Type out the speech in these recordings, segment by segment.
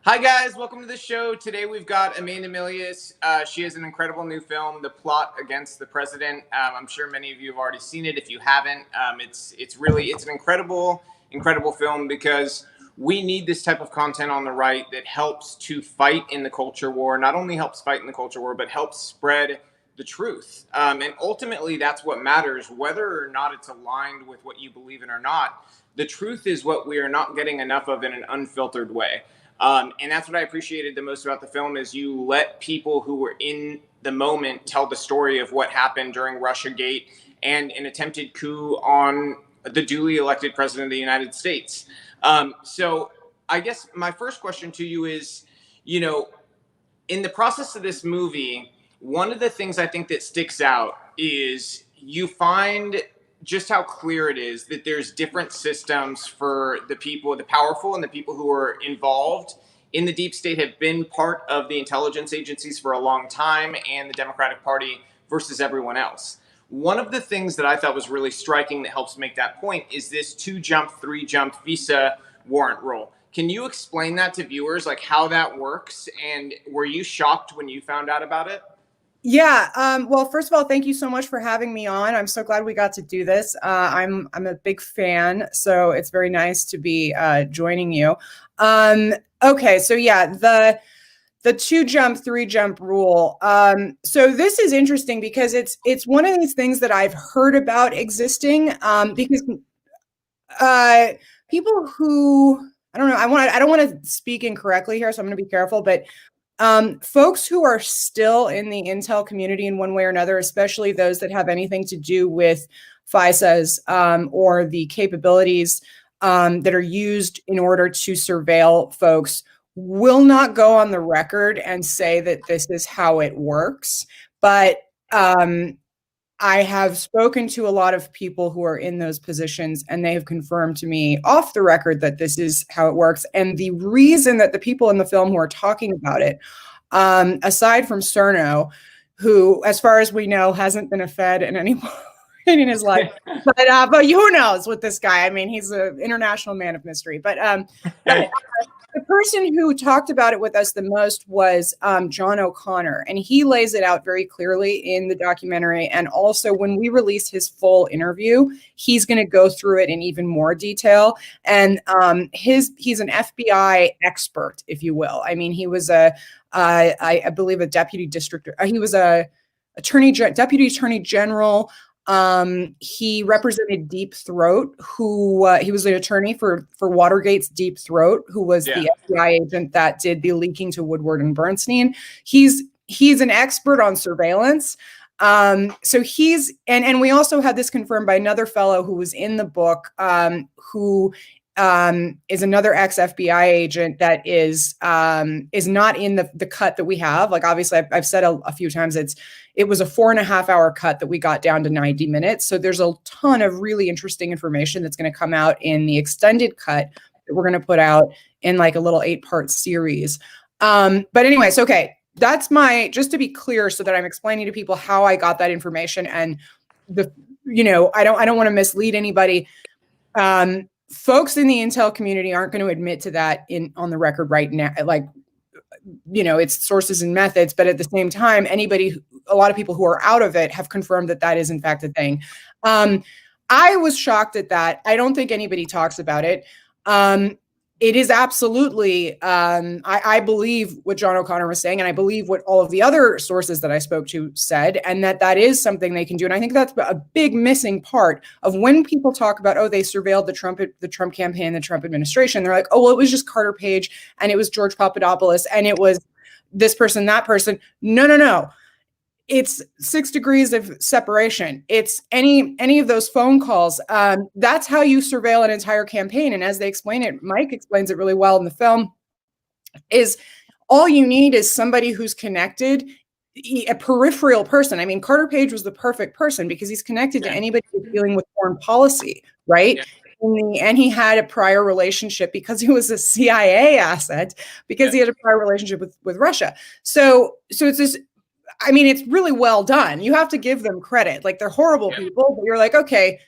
Hi guys, welcome to the show. Today we've got Amanda Milius. She has an incredible new film, The Plot Against the President. I'm sure many of you have already seen it. If you haven't, it's an incredible film because we need this type of content on the right that helps to fight in the culture war. Not only helps fight in the culture war, but helps spread the truth. And ultimately, that's what matters, whether or not it's aligned with what you believe in or not. The truth is what we are not getting enough of in an unfiltered way. And that's what I appreciated the most about the film is you let people who were in the moment tell the story of what happened during Russiagate and an attempted coup on the duly elected president of the United States. So I guess my first question to you is, in the process of this movie, one of the things I think that sticks out is you find just how clear it is that there's different systems for the people, the powerful and the people who are involved in the deep state have been part of the intelligence agencies for a long time and the Democratic Party versus everyone else. One of the things that I thought was really striking that helps make that point is this 2-jump, 3-jump Fisa warrant rule. Can you explain that to viewers, like how that works? And were you shocked when you found out about it? Yeah. Well, first of all, thank you so much for having me on. I'm so glad we got to do this. I'm a big fan, so it's very nice to be joining you. Okay. So yeah, the 2-jump, 3-jump rule. So this is interesting because it's one of these things that I've heard about existing, because people who, I don't know, I don't want to speak incorrectly here, so I'm going to be careful, but folks who are still in the intel community in one way or another, especially those that have anything to do with FISAs or the capabilities that are used in order to surveil folks, will not go on the record and say that this is how it works. But I have spoken to a lot of people who are in those positions, and they have confirmed to me off the record that this is how it works. And the reason that the people in the film who are talking about it, aside from Cerno, who, as far as we know, hasn't been a Fed in any point in his life, but who knows with this guy? I mean, he's an international man of mystery. But the person who talked about it with us the most was John O'Connor, and he lays it out very clearly in the documentary. And also when we release his full interview, he's going to go through it in even more detail. And he's an FBI expert, if you will. I mean, he was I believe a deputy district. He was a deputy attorney general. He represented Deep Throat, who he was an attorney for Watergate's Deep Throat, who was the FBI agent that did the leaking to Woodward and Bernstein. He's an expert on surveillance. So he's, and we also had this confirmed by another fellow who was in the book, who is another ex-FBI agent that is not in the cut that we have. Like, obviously, I've said a few times, it was a 4.5-hour cut that we got down to 90 minutes. So there's a ton of really interesting information that's going to come out in the extended cut that we're going to put out in like a little 8-part series. But anyways, okay, that's just to be clear, so that I'm explaining to people how I got that information. And I don't want to mislead anybody. Folks in the intel community aren't going to admit to that on the record right now. Like, it's sources and methods, but at the same time, a lot of people who are out of it have confirmed that is in fact a thing. I was shocked at that. I don't think anybody talks about it. It is absolutely, I believe what John O'Connor was saying, and I believe what all of the other sources that I spoke to said, and that is something they can do. And I think that's a big missing part of when people talk about, they surveilled the Trump campaign, the Trump administration. They're like, well, it was just Carter Page, and it was George Papadopoulos, and it was this person, that person. No. It's 6 degrees of separation. It's any of those phone calls. That's how you surveil an entire campaign. And as they explain it, Mike explains it really well in the film, is all you need is somebody who's connected, a peripheral person. I mean, Carter Page was the perfect person because he's connected to anybody who's dealing with foreign policy, right? Yeah. And he had a prior relationship because he was a CIA asset, because he had a prior relationship with Russia. So it's this, I mean, it's really well done. You have to give them credit. Like, they're horrible people, but you're like, okay,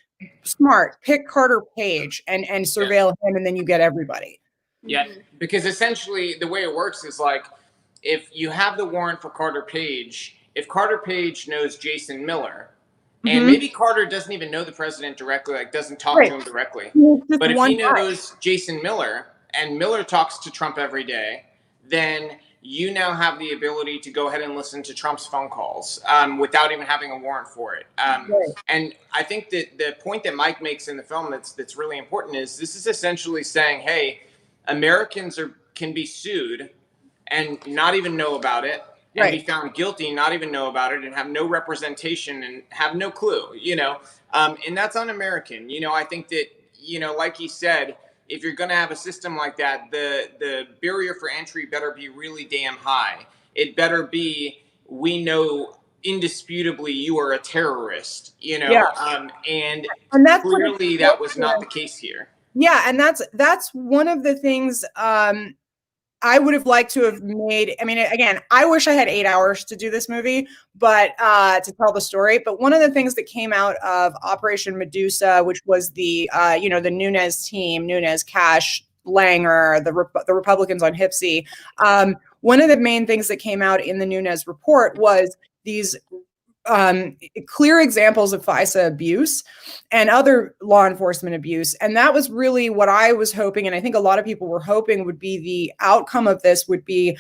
smart, pick Carter Page and surveil him, and then you get everybody. Yeah, because essentially the way it works is like, if you have the warrant for Carter Page, if Carter Page knows Jason Miller, and maybe Carter doesn't even know the president directly, like doesn't talk to him directly, but if he knows Jason Miller and Miller talks to Trump every day, then you now have the ability to go ahead and listen to Trump's phone calls without even having a warrant for it. And I think that the point that Mike makes in the film that's really important is this is essentially saying, hey, Americans can be sued and not even know about it, and be found guilty, not even know about it, and have no representation and have no clue, and that's un-American. I think that, like he said, if you're going to have a system like that, the barrier for entry better be really damn high. It better be, we know indisputably you are a terrorist, and that's clearly that was not the case here. Yeah, and that's one of the things I would have liked to have made. I mean, again, I wish I had 8 hours to do this movie, but to tell the story. But one of the things that came out of Operation Medusa, which was the the Nunes team, Nunes, Cash, Langer, the Republicans on Hipsy. One of the main things that came out in the Nunes report was these clear examples of Fisa abuse and other law enforcement abuse. And that was really what I was hoping, and I think a lot of people were hoping would be the outcome of this would be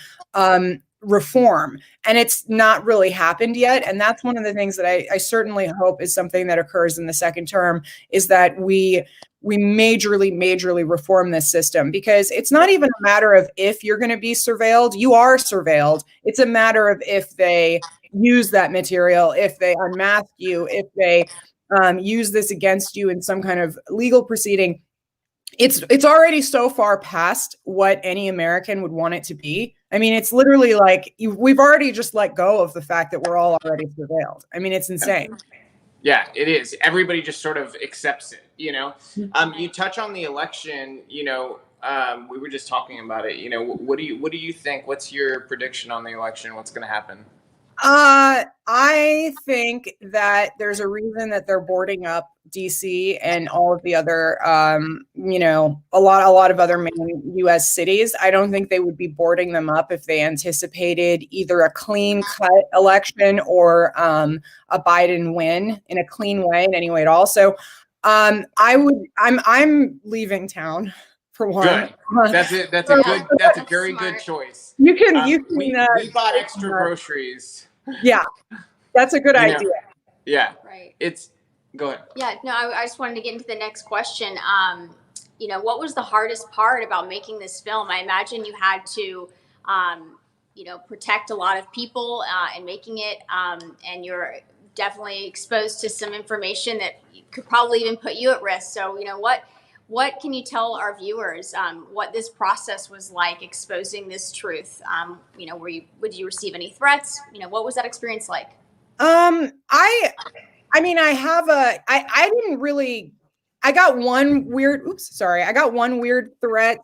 reform. And it's not really happened yet. And that's one of the things that I certainly hope is something that occurs in the second term, is that we majorly reform this system, because it's not even a matter of if you're going to be surveilled. You are surveilled. It's a matter of if they use that material, if they unmask you, if they use this against you in some kind of legal proceeding. It's already so far past what any American would want it to be. I mean, it's literally like we've already just let go of the fact that we're all already surveilled. I mean, it's insane. Yeah, it is. Everybody just sort of accepts it, You touch on the election, we were just talking about it. What do you think? What's your prediction on the election? What's going to happen? I think that there's a reason that they're boarding up DC and all of the other, a lot of other main U.S. cities. I don't think they would be boarding them up if they anticipated either a clean cut election or a Biden win in a clean way in any way at all. So I'm leaving town. For one. Good. That's a very good choice. We bought extra groceries. Yeah, that's a good idea. Yeah. Right. Go ahead. Yeah, no, I just wanted to get into the next question. What was the hardest part about making this film? I imagine you had to, protect a lot of people in making it, and you're definitely exposed to some information that could probably even put you at risk. So, what can you tell our viewers what this process was like, exposing this truth? Would you receive any threats? What was that experience like? I got one weird threat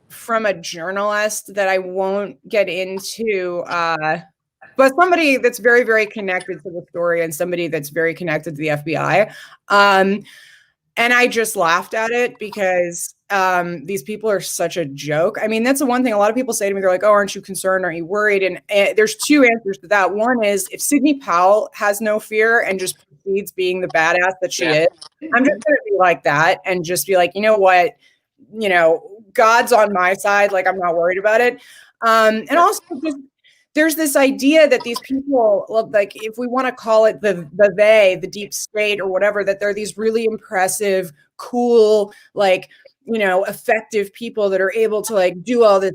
from a journalist that I won't get into, but somebody that's very, very connected to the story and somebody that's very connected to the FBI. And I just laughed at it because these people are such a joke. I mean, that's the one thing a lot of people say to me. They're like, oh, aren't you concerned? Aren't you worried? And there's two answers to that. One is, if Sidney Powell has no fear and just proceeds being the badass that she is, I'm just going to be like that and just be like, you know what? God's on my side. Like, I'm not worried about it. And also just, there's this idea that these people, like, if we want to call it the deep state or whatever, that they're these really impressive, cool, effective people that are able to do all this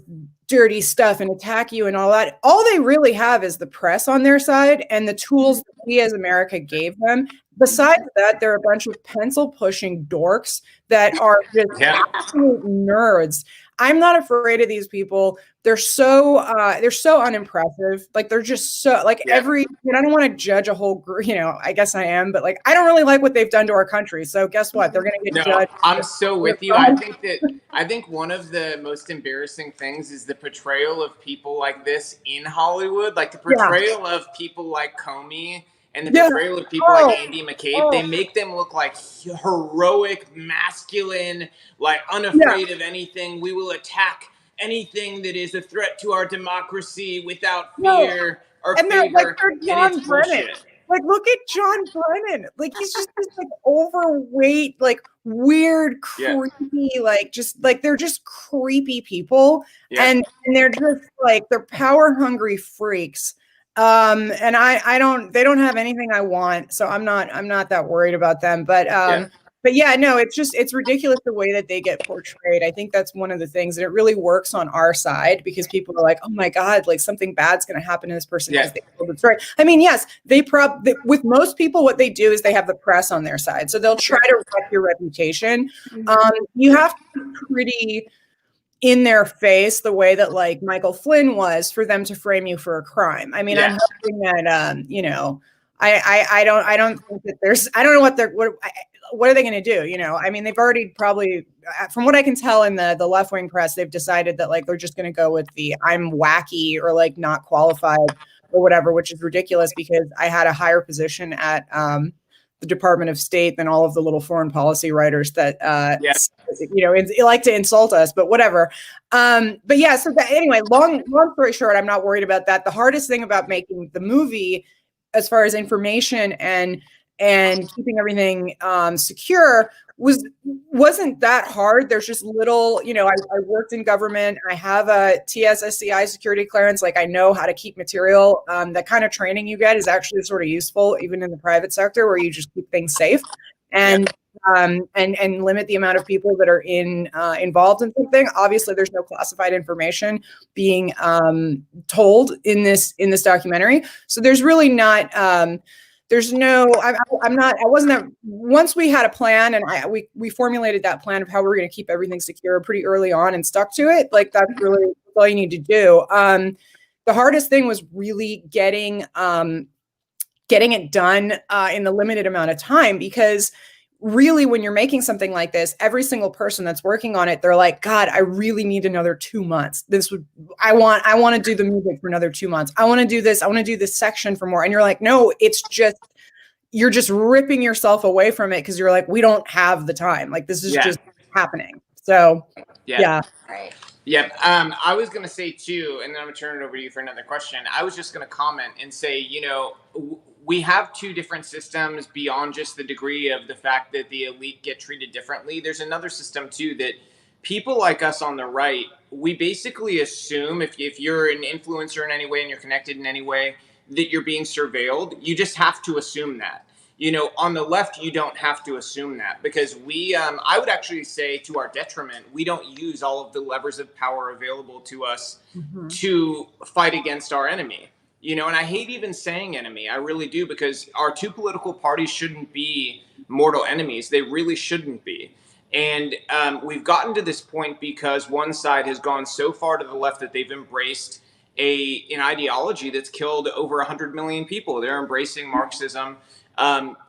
dirty stuff and attack you and all that. All they really have is the press on their side and the tools that we as America gave them. Besides that, they're a bunch of pencil pushing dorks that are just absolute nerds. I'm not afraid of these people. They're so unimpressive. Like, they're just so I don't want to judge a whole group, I guess I am, but I don't really like what they've done to our country. So guess what? They're going to get judged. I'm so with you. I think one of the most embarrassing things is the portrayal of people like this in Hollywood, like the portrayal of people like Comey and the portrayal of people like Andy McCabe, they make them look like heroic, masculine, like unafraid of anything. We will attack anything that is a threat to our democracy without fear or favor. They're like, they're John Brennan. Like, look at John Brennan. Like, he's just this like overweight, like weird, creepy, like just like they're just creepy people. And they're just like, they're power hungry freaks. And they don't have anything I want. So I'm not that worried about them. But yeah, no, it's ridiculous the way that they get portrayed. I think that's one of the things, and it really works on our side because people are like, oh my God, like something bad's going to happen to this person because they told the story. I mean, yes, with most people, what they do is they have the press on their side. So they'll try to wreck your reputation. You have to be pretty in their face the way that like Michael Flynn was for them to frame you for a crime. I mean, I'm hoping that, you know, I don't think that I don't know what are they going to do? You know, I mean, they've already probably, from what I can tell in the left-wing press, they've decided that like, they're just going to go with the I'm wacky or like not qualified or whatever, which is ridiculous because I had a higher position at the Department of State than all of the little foreign policy writers that, you know, like to insult us, but whatever. But yeah, so anyway, long story short, I'm not worried about that. The hardest thing about making the movie as far as information and keeping everything secure wasn't that hard. There's just little, you know, I worked in government. I have a TSSCI security clearance. Like I know how to keep material. That kind of training you get is actually sort of useful, even in the private sector where you just keep things safe and limit the amount of people that are involved in something. Obviously, there's no classified information being told in this documentary. So there's really not. I wasn't that, once we had a plan and we formulated that plan of how we were going to keep everything secure pretty early on and stuck to it. Like that's really all you need to do. The hardest thing was really getting it done in the limited amount of time, because really when you're making something like this, every single person that's working on it, they're like, God, I really need another 2 months. I want to do the music for another 2 months. I want to do this. I want to do this section for more. And you're like, no, you're just ripping yourself away from it. Cause you're like, we don't have the time. Like this is just happening. So yeah. Right. Yeah. I was going to say too, and then I'm gonna turn it over to you for another question. I was just going to comment and say, you know, we have two different systems beyond just the degree of the fact that the elite get treated differently. There's another system too that people like us on the right, we basically assume if you're an influencer in any way and you're connected in any way that you're being surveilled. You just have to assume that. You know, on the left, you don't have to assume that because I would actually say to our detriment, we don't use all of the levers of power available to us to fight against our enemy. You know, and I hate even saying enemy. I really do, because our two political parties shouldn't be mortal enemies. They really shouldn't be. And we've gotten to this point because one side has gone so far to the left that they've embraced an ideology that's killed over 100 million people. They're embracing Marxism.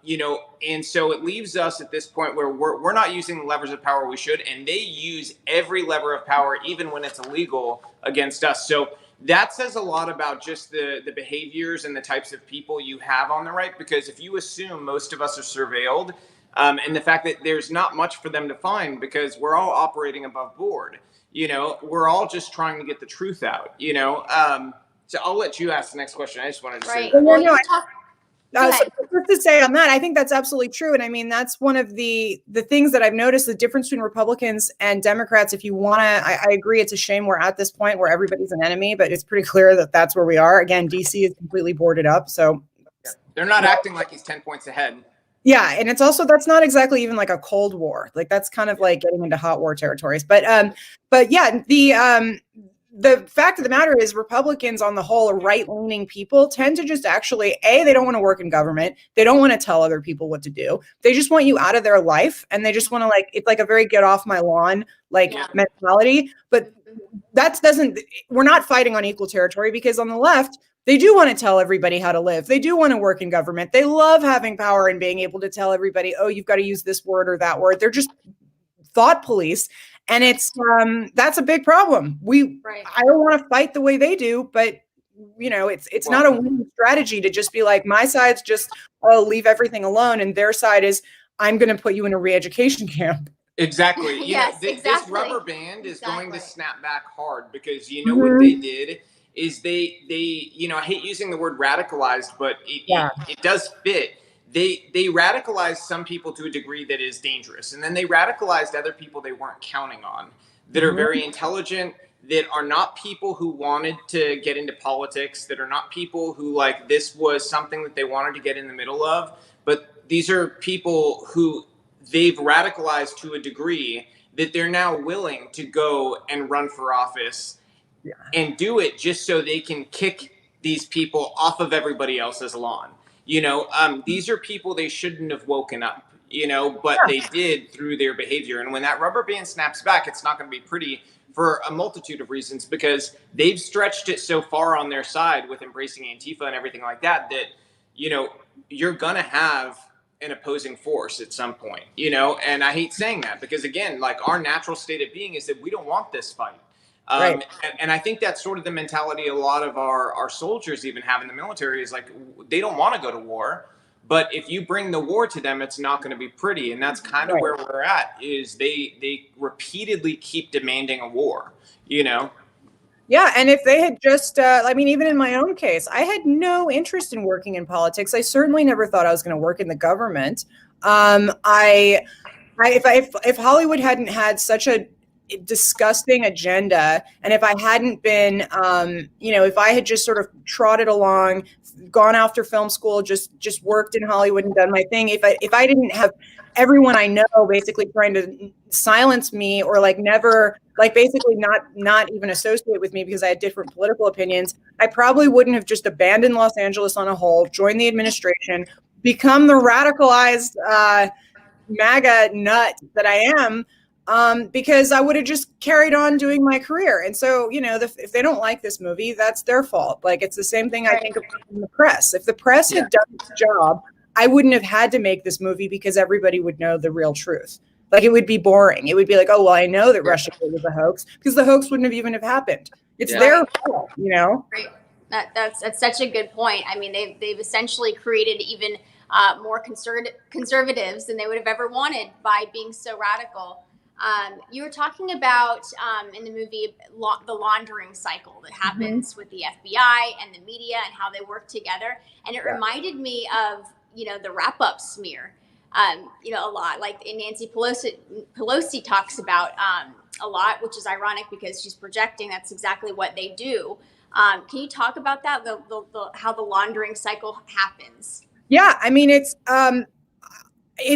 You know, and so it leaves us at this point where we're not using the levers of power we should, and they use every lever of power, even when it's illegal, against us. So that says a lot about just the behaviors and the types of people you have on the right, because if you assume most of us are surveilled, and the fact that there's not much for them to find because we're all operating above board, you know, we're all just trying to get the truth out, you know. So I'll let you ask the next question. I just wanted to say that. Well, so just to say on that, I think that's absolutely true. And I mean, that's one of the things that I've noticed, the difference between Republicans and Democrats. If you want to, I agree, it's a shame we're at this point where everybody's an enemy, but it's pretty clear that that's where we are. Again, DC is completely boarded up. So they're not acting like he's 10 points ahead. Yeah. And it's also, that's not exactly even like a Cold War. Like that's kind of like getting into hot war territories. But yeah, the fact of the matter is Republicans on the whole, right-leaning people tend to just actually, they don't want to work in government. They don't want to tell other people what to do. They just want you out of their life. And they just want to it's like a very get off my lawn, mentality. But we're not fighting on equal territory, because on the left, they do want to tell everybody how to live. They do want to work in government. They love having power and being able to tell everybody, oh, you've got to use this word or that word. They're just thought police. And it's that's a big problem. I don't want to fight the way they do, but it's not a winning strategy to just be like, my side's just, leave everything alone. And their side is, I'm going to put you in a re-education camp. Exactly. Yes, This exactly. rubber band is going to snap back hard, because Mm-hmm. what they did is they I hate using the word radicalized, but it does fit. They radicalized some people to a degree that is dangerous, and then they radicalized other people they weren't counting on, that are very intelligent, that are not people who wanted to get into politics, that are not people who, like, this was something that they wanted to get in the middle of, but these are people who they've radicalized to a degree that they're now willing to go and run for office and do it just so they can kick these people off of everybody else's lawn. These are people they shouldn't have woken up, but they did through their behavior. And when that rubber band snaps back, it's not going to be pretty for a multitude of reasons, because they've stretched it so far on their side with embracing Antifa and everything like that, that, you're going to have an opposing force at some point, and I hate saying that, because again, like, our natural state of being is that we don't want this fight. Right. And I think that's sort of the mentality a lot of our soldiers even have in the military, is like, they don't want to go to war, but if you bring the war to them, it's not going to be pretty. And that's kind of where we're at, is they repeatedly keep demanding a war, Yeah, and if they had just, even in my own case, I had no interest in working in politics. I certainly never thought I was going to work in the government. If Hollywood hadn't had such a disgusting agenda, and if I hadn't been, if I had just sort of trotted along, gone after film school, just worked in Hollywood and done my thing, if I didn't have everyone I know basically trying to silence me, or never, basically not even associate with me because I had different political opinions, I probably wouldn't have just abandoned Los Angeles on a whole, joined the administration, become the radicalized MAGA nut that I am, because I would have just carried on doing my career. And so, if they don't like this movie, that's their fault. It's the same thing I think about in the press. If the press had done its job, I wouldn't have had to make this movie, because everybody would know the real truth. It would be boring. It would be like, oh, well, I know that Russia was a hoax, because the hoax wouldn't have even have happened. It's their fault, Right. That's such a good point. I mean, they've essentially created even more conservatives than they would have ever wanted by being so radical. You were talking about in the movie the laundering cycle that happens with the FBI and the media, and how they work together. And it reminded me of, the wrap-up smear, a lot. And Nancy Pelosi talks about a lot, which is ironic because she's projecting that's exactly what they do. Can you talk about that, how the laundering cycle happens? Yeah, I mean, it's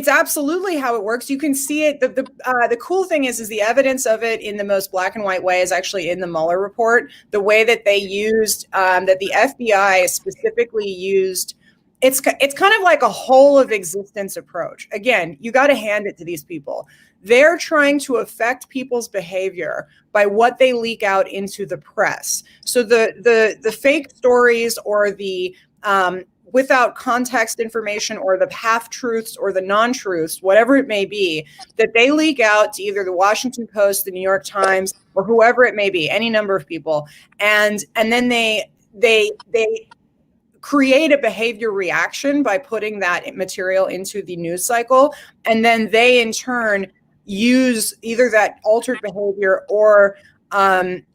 absolutely how it works. You can see it. The cool thing is the evidence of it in the most black and white way is actually in the Mueller report. The way that they used, that the FBI specifically used, it's kind of like a whole of existence approach. Again, you got to hand it to these people. They're trying to affect people's behavior by what they leak out into the press. So the fake stories, or the without context information, or the half-truths or the non-truths, whatever it may be, that they leak out to either the Washington Post, the New York Times, or whoever it may be, any number of people. And then they create a behavior reaction by putting that material into the news cycle. And then they in turn use either that altered behavior, or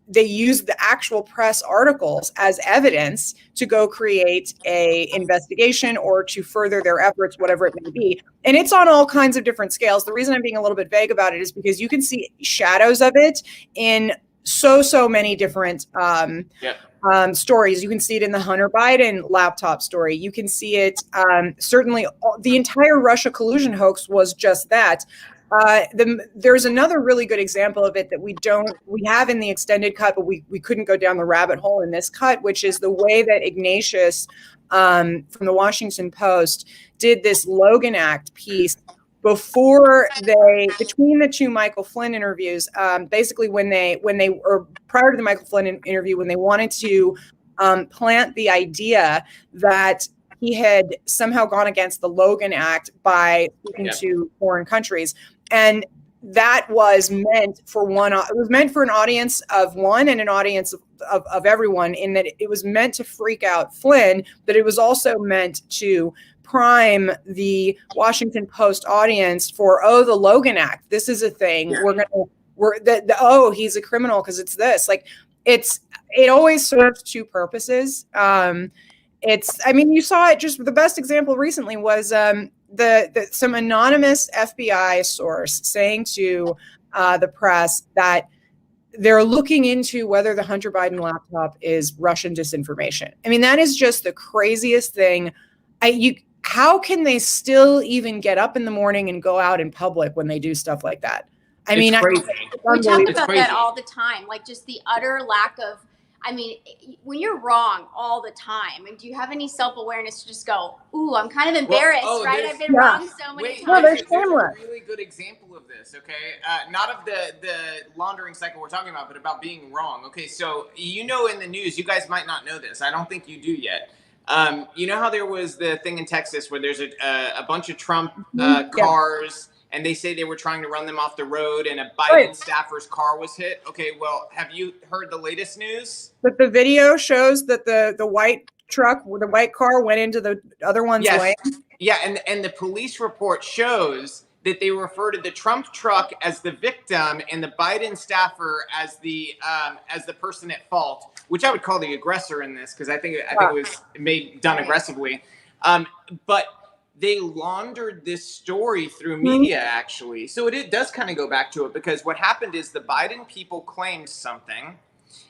they use the actual press articles as evidence to go create a investigation, or to further their efforts, whatever it may be. And it's on all kinds of different scales. The reason I'm being a little bit vague about it is because you can see shadows of it in so many different stories. You can see it in the Hunter Biden laptop story. You can see it, certainly the entire Russia collusion hoax was just that. There's another really good example of it that we have in the extended cut, but we couldn't go down the rabbit hole in this cut, which is the way that Ignatius from the Washington Post did this Logan Act piece between the two Michael Flynn interviews, basically when they or prior to the Michael Flynn interview, when they wanted to plant the idea that he had somehow gone against the Logan Act by speaking to foreign countries. And that was meant for it was meant for an audience of one and an audience of everyone, in that it was meant to freak out Flynn, but it was also meant to prime the Washington Post audience for, oh, the Logan Act. This is a thing. Yeah. He's a criminal because it's this. Like, it always serves two purposes. You saw it. Just the best example recently was some anonymous FBI source saying to the press that they're looking into whether the Hunter Biden laptop is Russian disinformation. I mean, that is just the craziest thing. How can they still even get up in the morning and go out in public when they do stuff like that? We talk about that all the time, like just the utter lack of, when you're wrong all the time, and do you have any self-awareness to just go, ooh, I'm kind of embarrassed, right? I've been wrong so many times. There's a really good example of this, okay? Not of the laundering cycle we're talking about, but about being wrong. Okay, so in the news, you guys might not know this. I don't think you do yet. You know how there was the thing in Texas where there's a bunch of Trump cars, and they say they were trying to run them off the road, and a Biden staffer's car was hit? Okay, well, have you heard the latest news? But the video shows that the white truck, the white car went into the other one's lane. Yeah, and the police report shows that they refer to the Trump truck as the victim and the Biden staffer as the person at fault, which I would call the aggressor in this, because I think it was done aggressively. But they laundered this story through media, actually. So it does kind of go back to it, because what happened is the Biden people claimed something,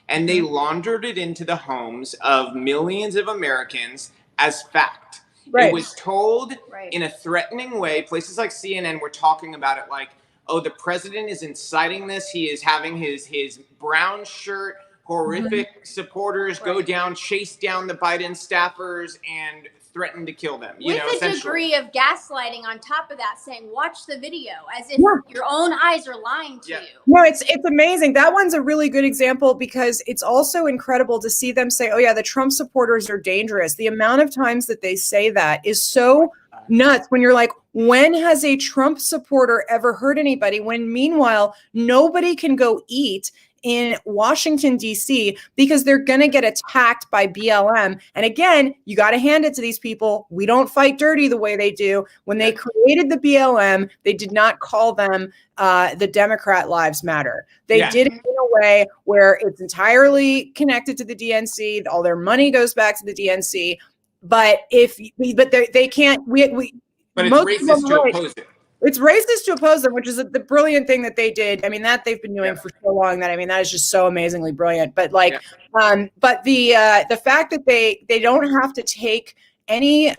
and they laundered it into the homes of millions of Americans as fact. Right. It was told in a threatening way. Places like CNN were talking about it like, oh, the president is inciting this. He is having his brown shirt, horrific supporters go down, chase down the Biden staffers, and threaten to kill them. With a degree of gaslighting on top of that, saying, watch the video, as if your own eyes are lying to you. No, it's amazing. That one's a really good example, because it's also incredible to see them say, oh yeah, the Trump supporters are dangerous. The amount of times that they say that is so nuts, when you're like, when has a Trump supporter ever hurt anybody? When meanwhile, nobody can go eat in Washington, D.C., because they're going to get attacked by BLM. And again, you got to hand it to these people. We don't fight dirty the way they do. When they created the BLM, they did not call them the Democrat Lives Matter. They did it in a way where it's entirely connected to the DNC. All their money goes back to the DNC. But they can't. But it's racist to oppose it. It's racist to oppose them, which is the brilliant thing that they did. I mean, that they've been doing for so long that is just so amazingly brilliant. But but the fact that they don't have to take any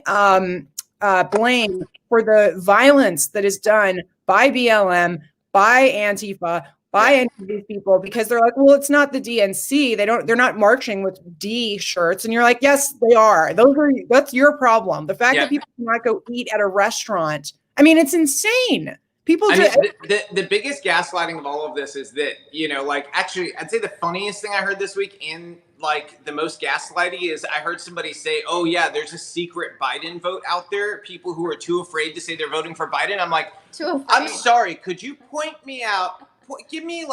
blame for the violence that is done by BLM, by Antifa, by any of these people, because they're like, well, it's not the DNC. They're not marching with D shirts. And you're like, yes, they are. That's your problem. The fact that people cannot go eat at a restaurant. I mean, it's insane. The biggest gaslighting of all of this is that, actually, I'd say the funniest thing I heard this week, and the most gaslighty, is I heard somebody say, oh yeah, there's a secret Biden vote out there. People who are too afraid to say they're voting for Biden. I'm like, I'm sorry. Could you point me out? Give me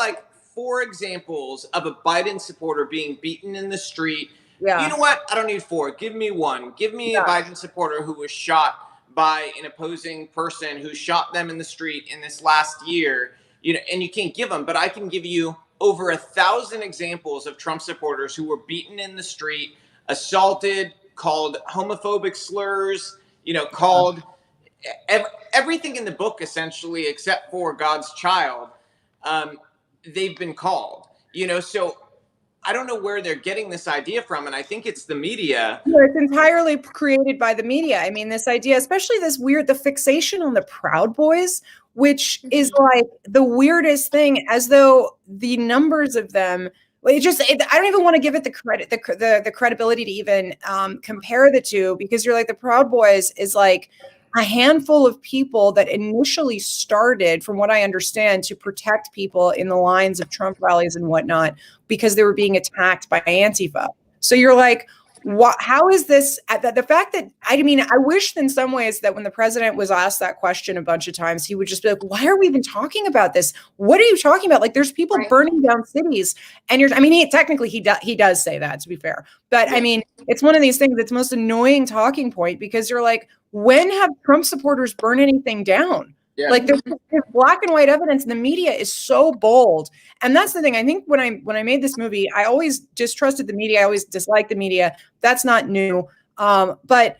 4 examples of a Biden supporter being beaten in the street. Yeah. You know what? I don't need 4. Give me 1. Give me a Biden supporter who was shot by an opposing person who shot them in the street in this last year, and you can't give them, but I can give you over 1,000 examples of Trump supporters who were beaten in the street, assaulted, called homophobic slurs, called everything in the book, essentially, except for God's child. They've been called, so I don't know where they're getting this idea from, and I think it's the media. It's entirely created by the media. I mean, this idea, especially the fixation on the Proud Boys, which is the weirdest thing, as though the numbers of them, I don't even want to give it the credit, the credibility to even compare the two, because you're like, the Proud Boys is a handful of people that initially started, from what I understand, to protect people in the lines of Trump rallies and whatnot, because they were being attacked by Antifa. So you're like, how is this the fact that, I mean, I wish in some ways that when the president was asked that question a bunch of times, he would just be like, why are we even talking about this? What are you talking about? Like, there's people burning down cities, and he does say that, to be fair. But I mean, it's one of these things that's most annoying talking point, because you're like, when have Trump supporters burned anything down? Yeah. Like, there's black and white evidence, and the media is so bold. And that's the thing. I think when I made this movie, I always distrusted the media. I always disliked the media. That's not new. But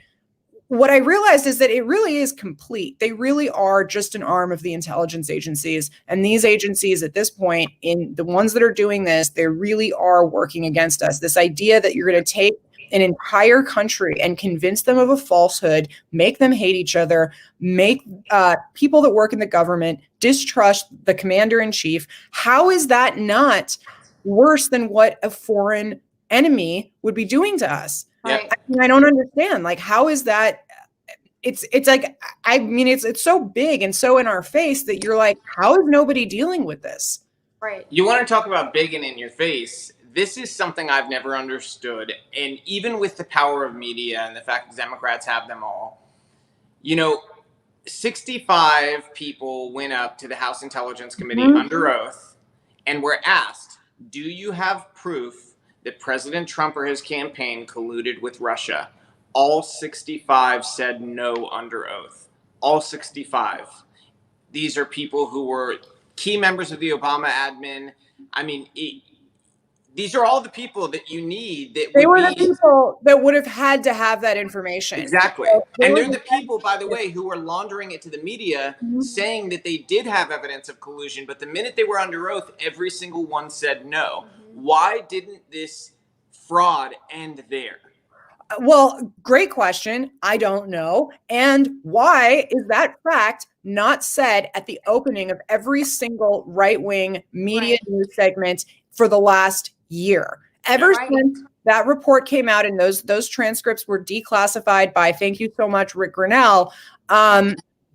what I realized is that it really is complete. They really are just an arm of the intelligence agencies. And these agencies at this point, in the ones that are doing this, they really are working against us. This idea that you're going to take an entire country and convince them of a falsehood, make them hate each other, make people that work in the government distrust the commander in chief. How is that not worse than what a foreign enemy would be doing to us? Right. I don't understand. Like, how is that? It's like, I mean, it's so big and so in our face that you're like, how is nobody dealing with this? Right. You want to talk about big and in your face? This is something I've never understood. And even with the power of media and the fact that Democrats have them all, 65 people went up to the House Intelligence Committee under oath and were asked, do you have proof that President Trump or his campaign colluded with Russia? All 65 said no under oath. All 65. These are people who were key members of the Obama admin. I mean, these are all the people that you need. They were the people that would have had to have that information. Exactly. So and they're the people, by the way, who were laundering it to the media, saying that they did have evidence of collusion. But the minute they were under oath, every single one said no. Why didn't this fraud end there? Well, great question. I don't know. And why is that fact not said at the opening of every single right-wing media news segment for the last year? Ever since that report came out and those transcripts were declassified by, thank you so much, Rick Grinnell,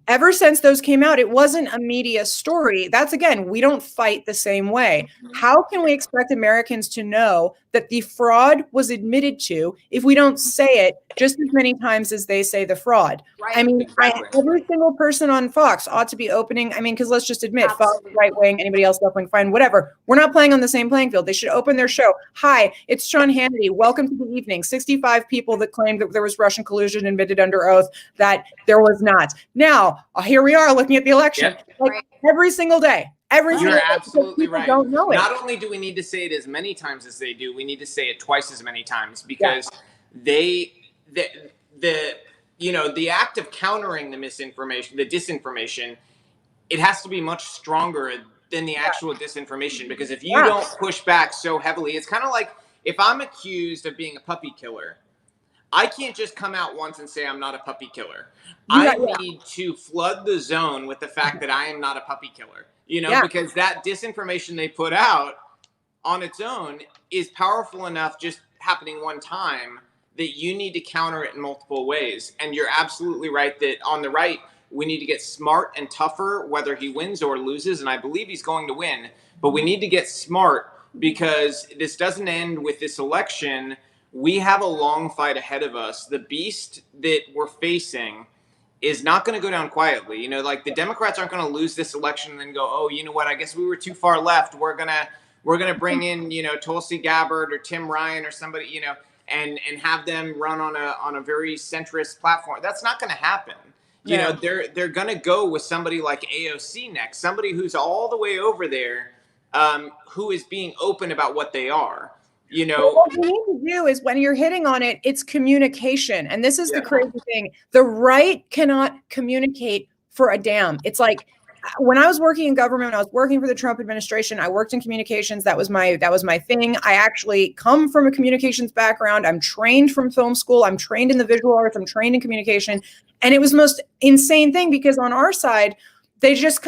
ever since those came out, it wasn't a media story. That's, again, we don't fight the same way. How can we expect Americans to know that the fraud was admitted to if we don't say it just as many times as they say the fraud? Right. I mean, every single person on Fox ought to be opening, because let's just admit, Fox, right wing, anybody else left wing, fine, whatever. We're not playing on the same playing field. They should open their show. Hi, it's Sean Hannity. Welcome to the evening. 65 people that claimed that there was Russian collusion admitted under oath that there was not. Now, here we are looking at the election. Every single day. You're absolutely right. Don't know it. Not only do we need to say it as many times as they do, we need to say it twice as many times, because the act of countering the misinformation, the disinformation, it has to be much stronger than the actual disinformation, because if you don't push back so heavily, it's kind of like if I'm accused of being a puppy killer, I can't just come out once and say I'm not a puppy killer. I need to flood the zone with the fact that I am not a puppy killer, because that disinformation they put out on its own is powerful enough just happening one time that you need to counter it in multiple ways. And you're absolutely right that on the right, we need to get smart and tougher, whether he wins or loses. And I believe he's going to win, but we need to get smart, because this doesn't end with this election. We have a long fight ahead of us. The beast that we're facing is not going to go down quietly. Like, the Democrats aren't going to lose this election and then go, oh, you know what? I guess we were too far left. We're gonna bring in, Tulsi Gabbard or Tim Ryan or somebody, and have them run on a very centrist platform. That's not going to happen. They're going to go with somebody like AOC next, somebody who's all the way over there, who is being open about what they are. What you need to do is, when you're hitting on it, it's communication. And this is the crazy thing. The right cannot communicate for a damn. It's like, when I was working in government, when I was working for the Trump administration, I worked in communications. That was my thing. I actually come from a communications background. I'm trained from film school. I'm trained in the visual arts. I'm trained in communication. And it was the most insane thing, because on our side, they just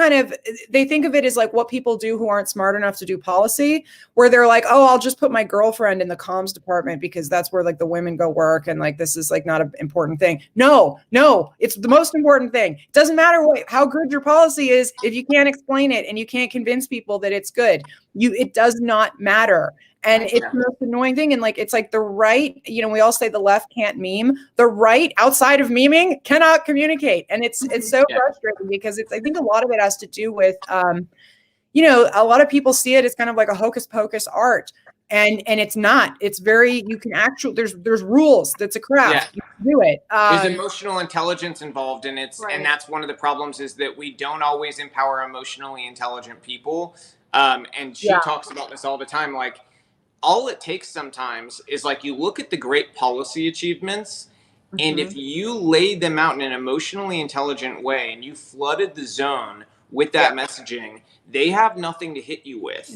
they think of it as like what people do who aren't smart enough to do policy, where they're like, oh, I'll just put my girlfriend in the comms department because that's where like the women go work. And like, this is like not an important thing. No, it's the most important thing. It doesn't matter how good your policy is. If you can't explain it and you can't convince people that it's good, it does not matter. And it's the most annoying thing. And like, it's like the right, we all say the left can't meme. The right outside of memeing cannot communicate. And it's so frustrating because I think a lot of it has to do with, a lot of people see it as kind of like a hocus pocus art. And it's not. It's very, you can actually, there's rules. That's a craft. You can do it. There's emotional intelligence involved in it. And that's one of the problems is that we don't always empower emotionally intelligent people. And she talks about this all the time. Like, all it takes sometimes is like, you look at the great policy achievements, and if you laid them out in an emotionally intelligent way and you flooded the zone with that messaging, they have nothing to hit you with.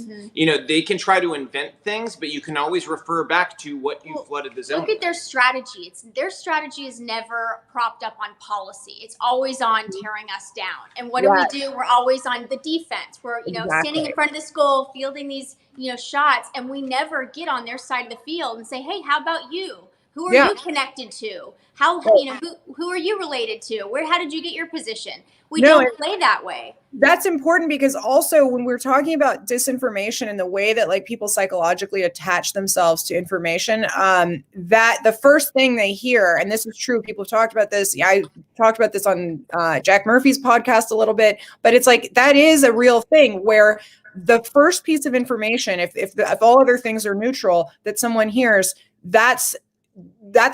They can try to invent things, but you can always refer back to what you flooded the zone. Look at their strategy. Their strategy is never propped up on policy. It's always on tearing us down. And what do? We're always on the defense. We're, standing in front of the school, fielding these, shots, and we never get on their side of the field and say, hey, how about you? Who are you connected to? How, who are you related to? How did you get your position? We don't play that way. That's important because also when we're talking about disinformation and the way that like people psychologically attach themselves to information, that the first thing they hear, and this is true, people have talked about this. I talked about this on Jack Murphy's podcast a little bit, but it's like, that is a real thing where the first piece of information, if all other things are neutral, that someone hears, that's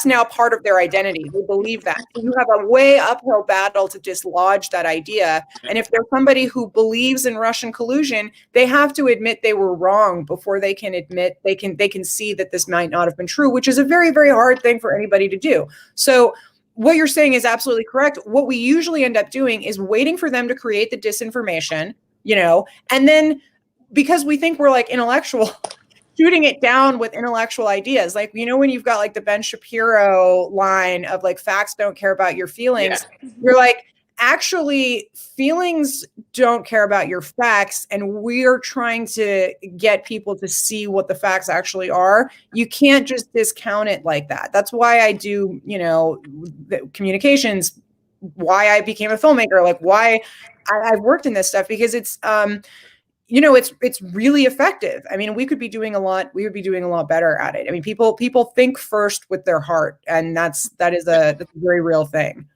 now part of their identity. They believe that. You have a way uphill battle to dislodge that idea. And if there's somebody who believes in Russian collusion, they have to admit they were wrong before they can admit they can see that this might not have been true, which is a very, very hard thing for anybody to do. So what you're saying is absolutely correct. What we usually end up doing is waiting for them to create the disinformation, and then because we think we're like intellectual, shooting it down with intellectual ideas. Like, when you've got like the Ben Shapiro line of like, facts don't care about your feelings. You're like, actually feelings don't care about your facts. And we're trying to get people to see what the facts actually are. You can't just discount it like that. That's why I do, the communications, why I became a filmmaker, like why I've worked in this stuff, because it's, it's really effective. I mean, we would be doing a lot better at it. I mean, people think first with their heart, and that's a very real thing.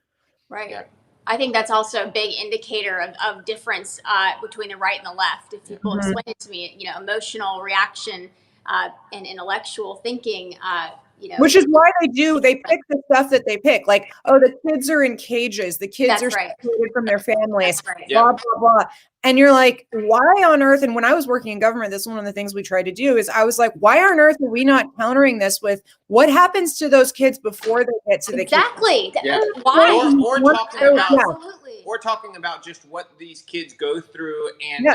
Right. Yeah. I think that's also a big indicator of difference between the right and the left. If people explain it to me, emotional reaction and intellectual thinking, which is why they pick the stuff that they pick. Like, oh, the kids are in cages. The kids are separated from their families, blah, blah, blah. And you're like, why on earth? And when I was working in government, this is one of the things we tried to do is I was like, why on earth are we not countering this with what happens to those kids before they get to the exactly. Yeah. Why? Or talking about just what these kids go through and,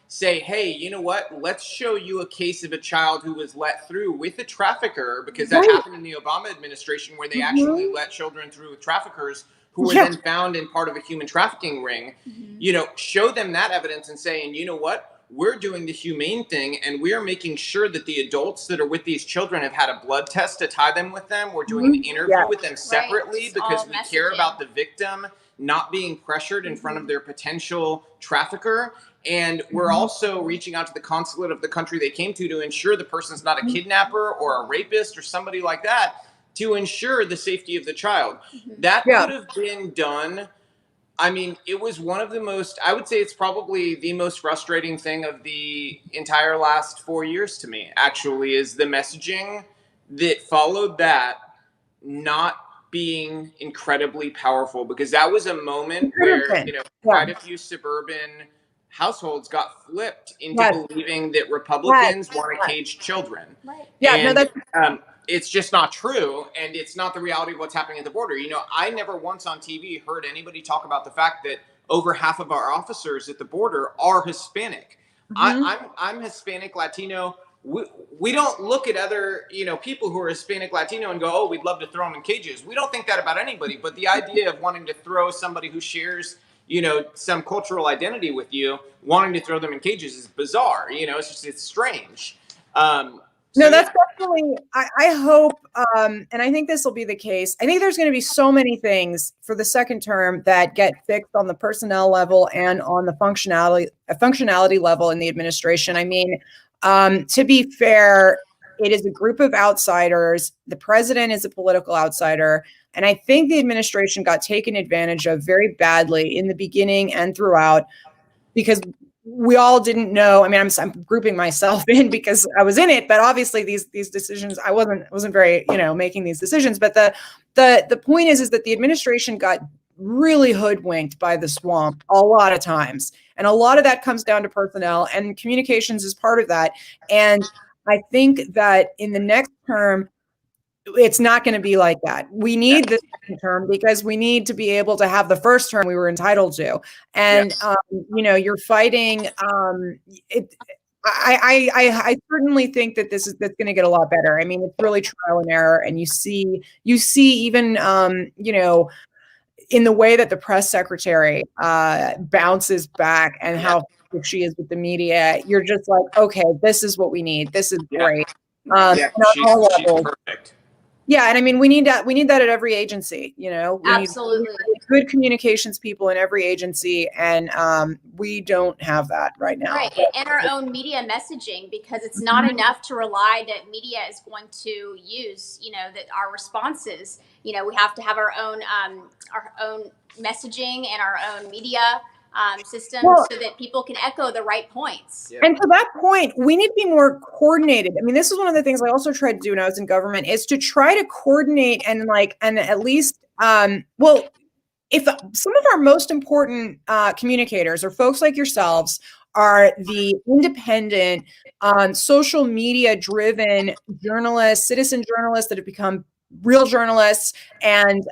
say, hey, you know what? Let's show you a case of a child who was let through with a trafficker, because that happened in the Obama administration where they actually let children through with traffickers who were then found in part of a human trafficking ring. Show them that evidence and say, and you know what? We're doing the humane thing, and we are making sure that the adults that are with these children have had a blood test to tie them with them. We're doing an interview with them separately because we care about the victim not being pressured in front of their potential trafficker. And we're also reaching out to the consulate of the country they came to ensure the person's not a kidnapper or a rapist or somebody like that, to ensure the safety of the child. That could have been done. I mean, it was one of the most, I would say it's probably the most frustrating thing of the entire last 4 years to me, actually, is the messaging that followed that not being incredibly powerful, because that was a moment where, quite a few suburban households got flipped into believing that Republicans want to cage children. It's just not true, and it's not the reality of what's happening at the border. I never once on TV heard anybody talk about the fact that over half of our officers at the border are Hispanic. I'm Hispanic, Latino. We don't look at other, people who are Hispanic, Latino and go, oh, we'd love to throw them in cages. We don't think that about anybody, but the idea of wanting to throw somebody who shares some cultural identity with you, wanting to throw them in cages is bizarre. It's strange. That's definitely, I hope, and I think this will be the case. I think there's going to be so many things for the second term that get fixed on the personnel level and on the functionality level in the administration. I mean, To be fair, it is a group of outsiders. The president is a political outsider. And I think the administration got taken advantage of very badly in the beginning and throughout, because we all didn't know. I mean, I'm grouping myself in because I was in it, but obviously these decisions, I wasn't very, making these decisions. But the point is that the administration got really hoodwinked by the swamp a lot of times. And a lot of that comes down to personnel, and communications is part of that. And I think that in the next term, it's not going to be like that. We need the second term because we need to be able to have the first term we were entitled to. And, you're fighting. I certainly think that that's going to get a lot better. I mean, it's really trial and error. And you see even, in the way that the press secretary bounces back and how she is with the media, you're just like, okay, this is what we need. This is great. She's perfect. Yeah, and I mean, we need that at every agency. We Absolutely need good communications people in every agency, and we don't have that right now. Right, and our own media messaging, because it's not enough to rely that media is going to use, that our responses. We have to have our own messaging and our own media system so that people can echo the right points. Yeah. And to that point, we need to be more coordinated. I mean, this is one of the things I also tried to do when I was in government, is to try to coordinate and at least, if some of our most important communicators or folks like yourselves are the independent, social media driven journalists, citizen journalists that have become real journalists, and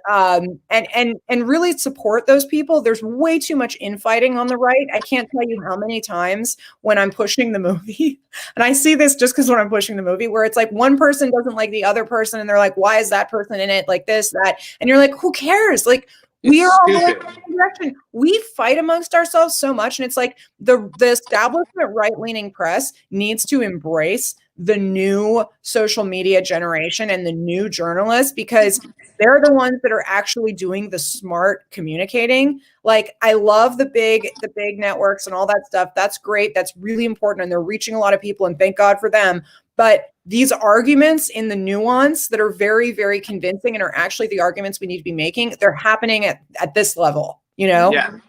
really support those people. There's way too much infighting on the right. I can't tell you how many times when I'm pushing the movie, and I see this just because when I'm pushing the movie, where it's like one person doesn't like the other person, and they're like, why is that person in it like this, that? And you're like, who cares? Like, we are all going in the same direction. We fight amongst ourselves so much, and it's like the establishment right-leaning press needs to embrace the new social media generation and the new journalists, because they're the ones that are actually doing the smart communicating. Like, I love the big networks and all that stuff. That's great. That's really important. And they're reaching a lot of people, and thank God for them. But these arguments in the nuance that are very, very convincing and are actually the arguments we need to be making, they're happening at this level, Yeah.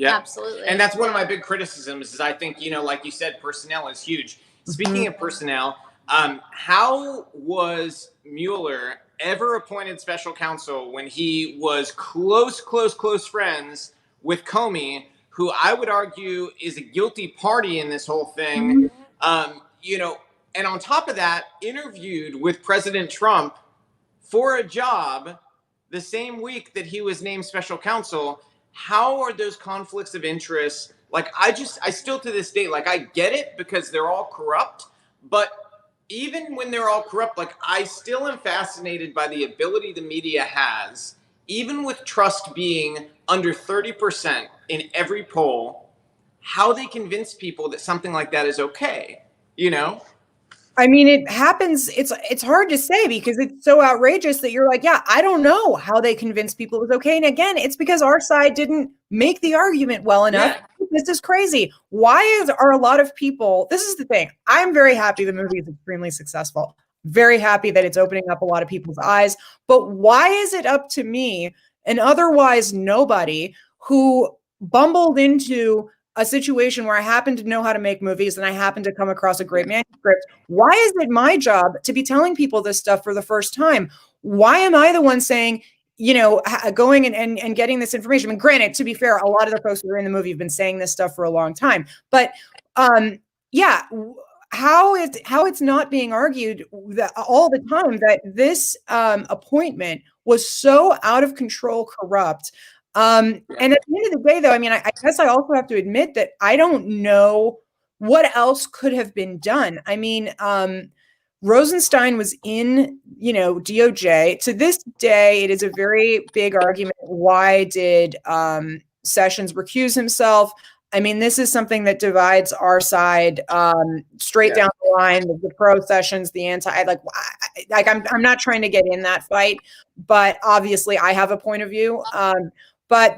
Absolutely. And that's one of my big criticisms is I think, like you said, personnel is huge. Speaking of personnel, how was Mueller ever appointed special counsel when he was close friends with Comey, who I would argue is a guilty party in this whole thing? And on top of that, interviewed with President Trump for a job the same week that he was named special counsel. How are those conflicts of interest? Like, I still to this day, like, I get it because they're all corrupt, but even when they're all corrupt, like, I still am fascinated by the ability the media has, even with trust being under 30% in every poll, how they convince people that something like that is okay, I mean, it happens. It's hard to say because it's so outrageous that you're like, yeah, I don't know how they convinced people it was okay. And again, it's because our side didn't make the argument well enough. Yeah. This is crazy. Are a lot of people, this is the thing. I'm very happy the movie is extremely successful. Very happy that it's opening up a lot of people's eyes. But why is it up to me and otherwise nobody who bumbled into a situation where I happen to know how to make movies and I happen to come across a great manuscript? Why is it my job to be telling people this stuff for the first time? Why am I the one saying, going and getting this information? I mean, granted, to be fair, a lot of the folks who are in the movie have been saying this stuff for a long time, but how it's not being argued all the time that this appointment was so out of control, corrupt. And at the end of the day, though, I mean, I guess I also have to admit that I don't know what else could have been done. I mean, Rosenstein was in, DOJ. To this day, it is a very big argument. Why did Sessions recuse himself? I mean, this is something that divides our side straight down the line. The pro Sessions, the anti. I'm not trying to get in that fight, but obviously, I have a point of view. But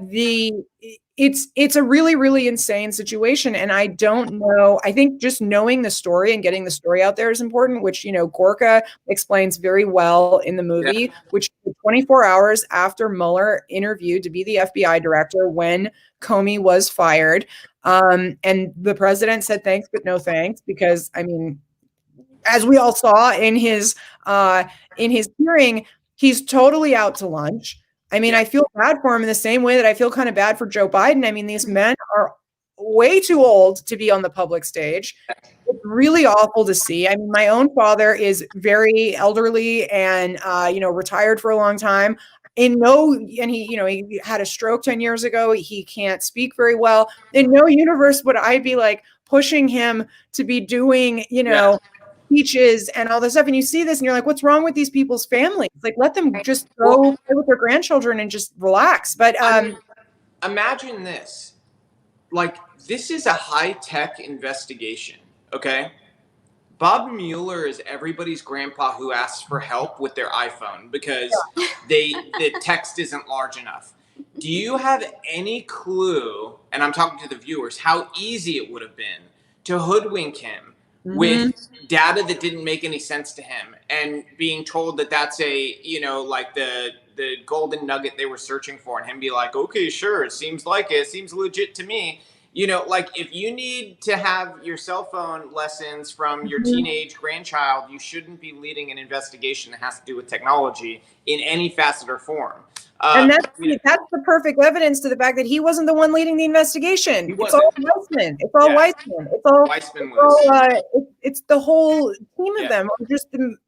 it's a really, really insane situation. And I don't know, I think just knowing the story and getting the story out there is important, which, Gorka explains very well in the movie, which 24 hours after Mueller interviewed to be the FBI director when Comey was fired. And the president said thanks, but no thanks, because as we all saw in his hearing, he's totally out to lunch. I feel bad for him in the same way that I feel kind of bad for Joe Biden. These men are way too old to be on the public stage. It's really awful to see. My own father is very elderly and, retired for a long time. And he had a stroke 10 years ago. He can't speak very well. In no universe would I be like pushing him to be doing, speeches and all this stuff. And you see this and you're like, what's wrong with these people's families? Like, let them just go play with their grandchildren and just relax. But imagine this. Like, this is a high-tech investigation, okay? Bob Mueller is everybody's grandpa who asks for help with their iPhone because the text isn't large enough. Do you have any clue, and I'm talking to the viewers, how easy it would have been to hoodwink him with data that didn't make any sense to him, and being told that that's like the golden nugget they were searching for, and him be like, okay, sure, it seems legit to me. Like, if you need to have your cell phone lessons from your teenage grandchild, you shouldn't be leading an investigation that has to do with technology in any facet or form. And that's the perfect evidence to the fact that he wasn't the one leading the investigation. It's all Weissman. It's all Weissman. It's the whole team of them.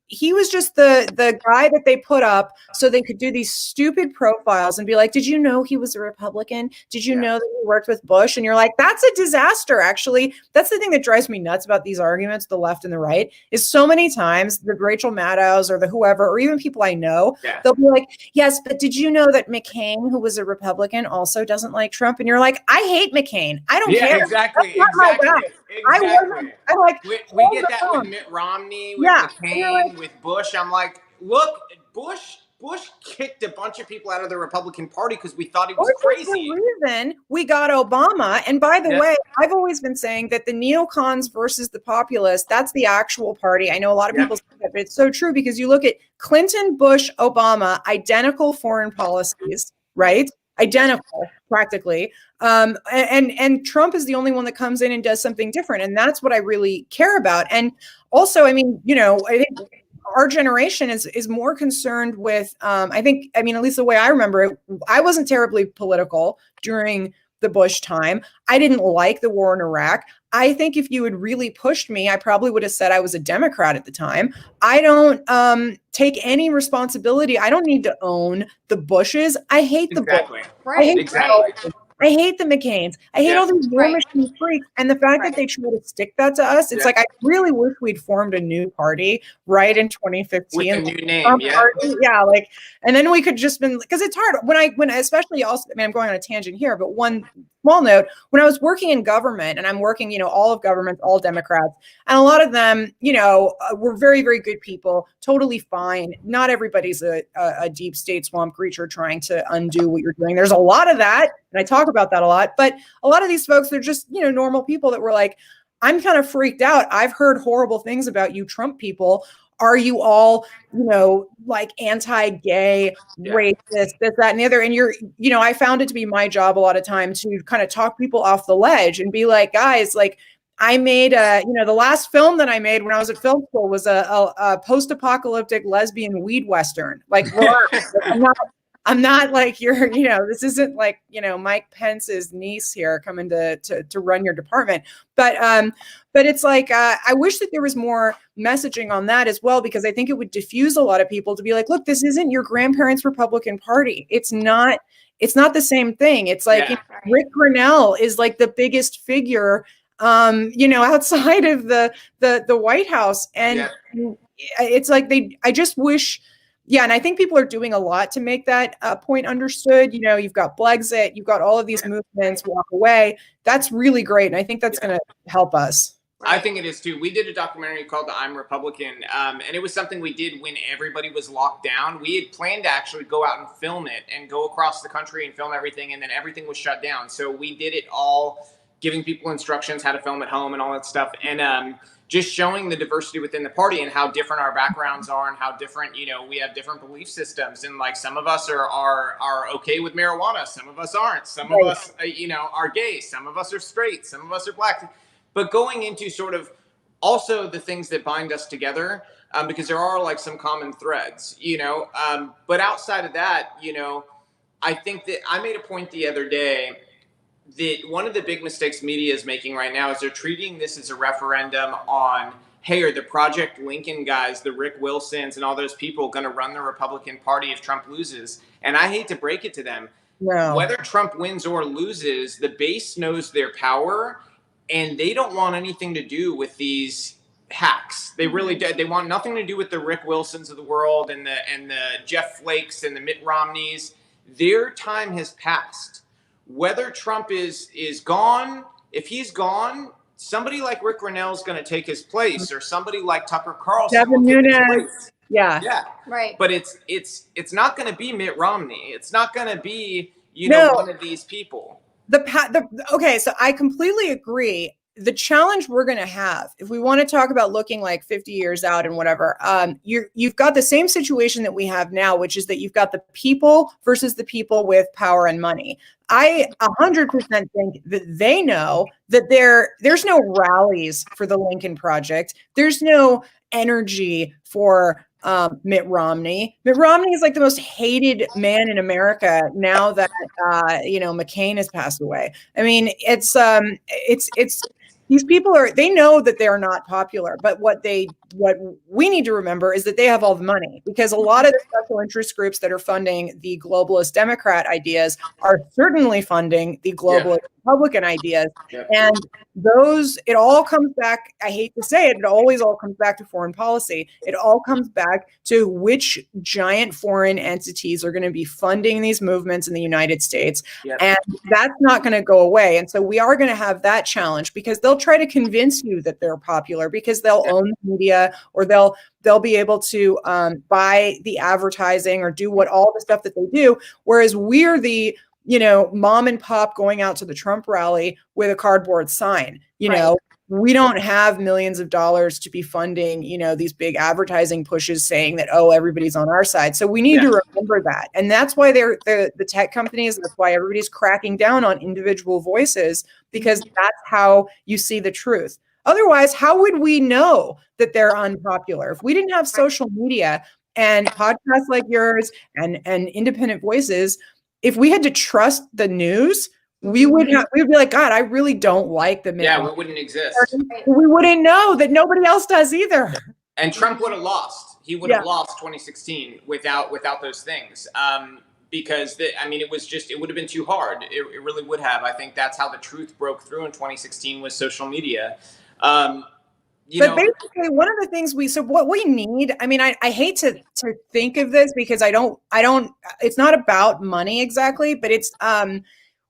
He was just the guy that they put up so they could do these stupid profiles and be like, did you know he was a Republican? Did you know that he worked with Bush? And you're like, that's a disaster, actually. That's the thing that drives me nuts about these arguments, the left and the right, is so many times the Rachel Maddows or the whoever, or even people I know, they'll be like, yes, but did you know that McCain, who was a Republican, also doesn't like Trump? And you're like, I hate McCain. I don't care. Exactly. I'm like, we get that with Mitt Romney, with McCain, with Bush. I'm like, look, Bush kicked a bunch of people out of the Republican Party because we thought he was crazy. The reason we got Obama. And by the way, I've always been saying that the neocons versus the populists, that's the actual party. I know a lot of people say that, but it's so true, because you look at Clinton, Bush, Obama, identical foreign policies, right? Identical, practically. And Trump is the only one that comes in and does something different. And that's what I really care about. And also, I think our generation is more concerned with, at least the way I remember it, I wasn't terribly political during the Bush time. I didn't like the war in Iraq. I think if you had really pushed me, I probably would have said I was a Democrat at the time. I don't take any responsibility. I don't need to own the Bushes. I hate the Bush. I hate the McCains. I hate all these war machine freaks. And the fact that they try to stick that to us, it's like, I really wish we'd formed a new party right in 2015. With a new name, and then we could just been, because it's hard when especially also, I'm going on a tangent here, but one small note, when I was working in government, and I'm working, all of government, all Democrats, and a lot of them, were very, very good people, totally fine. Not everybody's a deep state swamp creature trying to undo what you're doing. There's a lot of that, and I talk about that a lot, but a lot of these folks, they're just, normal people that were like, I'm kind of freaked out. I've heard horrible things about you Trump people. Are you all, like anti-gay, racist, this, that, and the other? And I found it to be my job a lot of time to kind of talk people off the ledge and be like, guys, like, I made the last film that I made when I was at film school was a post-apocalyptic lesbian weed Western. Like, I'm not like this isn't like, Mike Pence's niece here coming to run your department. But it's like, I wish that there was more messaging on that as well, because I think it would diffuse a lot of people to be like, look, this isn't your grandparents' Republican Party. It's not the same thing. It's like Rick Grinnell is like the biggest figure, outside of the White House. And it's like I just wish. Yeah, and I think people are doing a lot to make that point understood. You've got Blexit, you've got all of these movements, walk away. That's really great. And I think that's going to help us. I think it is too. We did a documentary called I'm Republican, and it was something we did when everybody was locked down. We had planned to actually go out and film it and go across the country and film everything, and then everything was shut down. So we did it all, giving people instructions how to film at home and all that stuff, and just showing the diversity within the party and how different our backgrounds are and how different, we have different belief systems. And like some of us are okay with marijuana, some of us aren't, some of us, are gay, some of us are straight, some of us are black. But going into sort of also the things that bind us together, because there are like some common threads, but outside of that, I think that I made a point the other day that one of the big mistakes media is making right now is they're treating this as a referendum on, hey, are the Project Lincoln guys, the Rick Wilsons and all those people going to run the Republican Party if Trump loses? And I hate to break it to them. No. Whether Trump wins or loses, the base knows their power, and they don't want anything to do with these hacks. They really do. They want nothing to do with the Rick Wilsons of the world and the Jeff Flakes and the Mitt Romneys. Their time has passed. Whether Trump is gone, if he's gone, somebody like Rick Grenell is going to take his place, or somebody like Tucker Carlson Devin will take his Nunes. place. Yeah. Right. But it's not going to be Mitt Romney. It's not going to be one of these people. Okay, so I completely agree. The challenge we're going to have, if we want to talk about looking like 50 years out and whatever, you've got the same situation that we have now, which is that you've got the people versus the people with power and money. I 100% think that they know that there's no rallies for the Lincoln Project. There's no energy for Mitt Romney. Mitt Romney is like the most hated man in America now that McCain has passed away. I mean, it's these people they know that they're not popular, but what we need to remember is that they have all the money, because a lot of the special interest groups that are funding the globalist Democrat ideas are certainly funding the globalist Republican ideas. Yeah. And it all comes back, I hate to say it always all comes back to foreign policy. It all comes back to which giant foreign entities are going to be funding these movements in the United States. Yep. And that's not going to go away. And so we are going to have that challenge, because they'll try to convince you that they're popular because they'll own the media, or they'll be able to buy the advertising or do all the stuff that they do. Whereas we're the mom and pop going out to the Trump rally with a cardboard sign. We don't have millions of dollars to be funding, these big advertising pushes saying that, everybody's on our side. So we need to remember that. And that's why the tech companies, that's why everybody's cracking down on individual voices, because that's how you see the truth. Otherwise, how would we know that they're unpopular? If we didn't have social media and podcasts like yours and independent voices, if we had to trust the news, we would be like, God, I really don't like the Mitt. Yeah, we wouldn't exist. We wouldn't know that nobody else does either. And Trump would have lost. He would have lost 2016 without those things. Because it would have been too hard. It really would have. I think that's how the truth broke through in 2016 was social media. Basically, one of the things what we need, I hate to think of this because I don't, it's not about money exactly, but it's,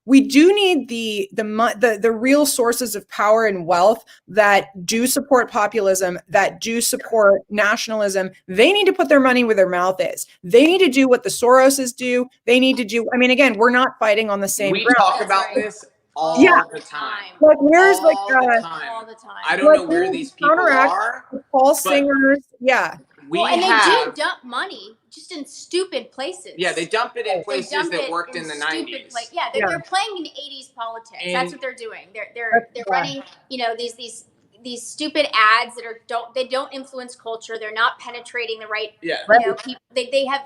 we do need the real sources of power and wealth that do support populism, that do support nationalism. They need to put their money where their mouth is. They need to do what the Soroses do. They need to do, again, we're not fighting on the same ground. We talk about this all the time. Like where's all the time. I don't know where these people are. Paul singers, they do dump money just in stupid places. Yeah, they dump it in places that worked in the 90s. They're playing in 80s politics. That's what they're doing. They're running, these stupid ads that don't influence culture. They're not penetrating the right people. They have.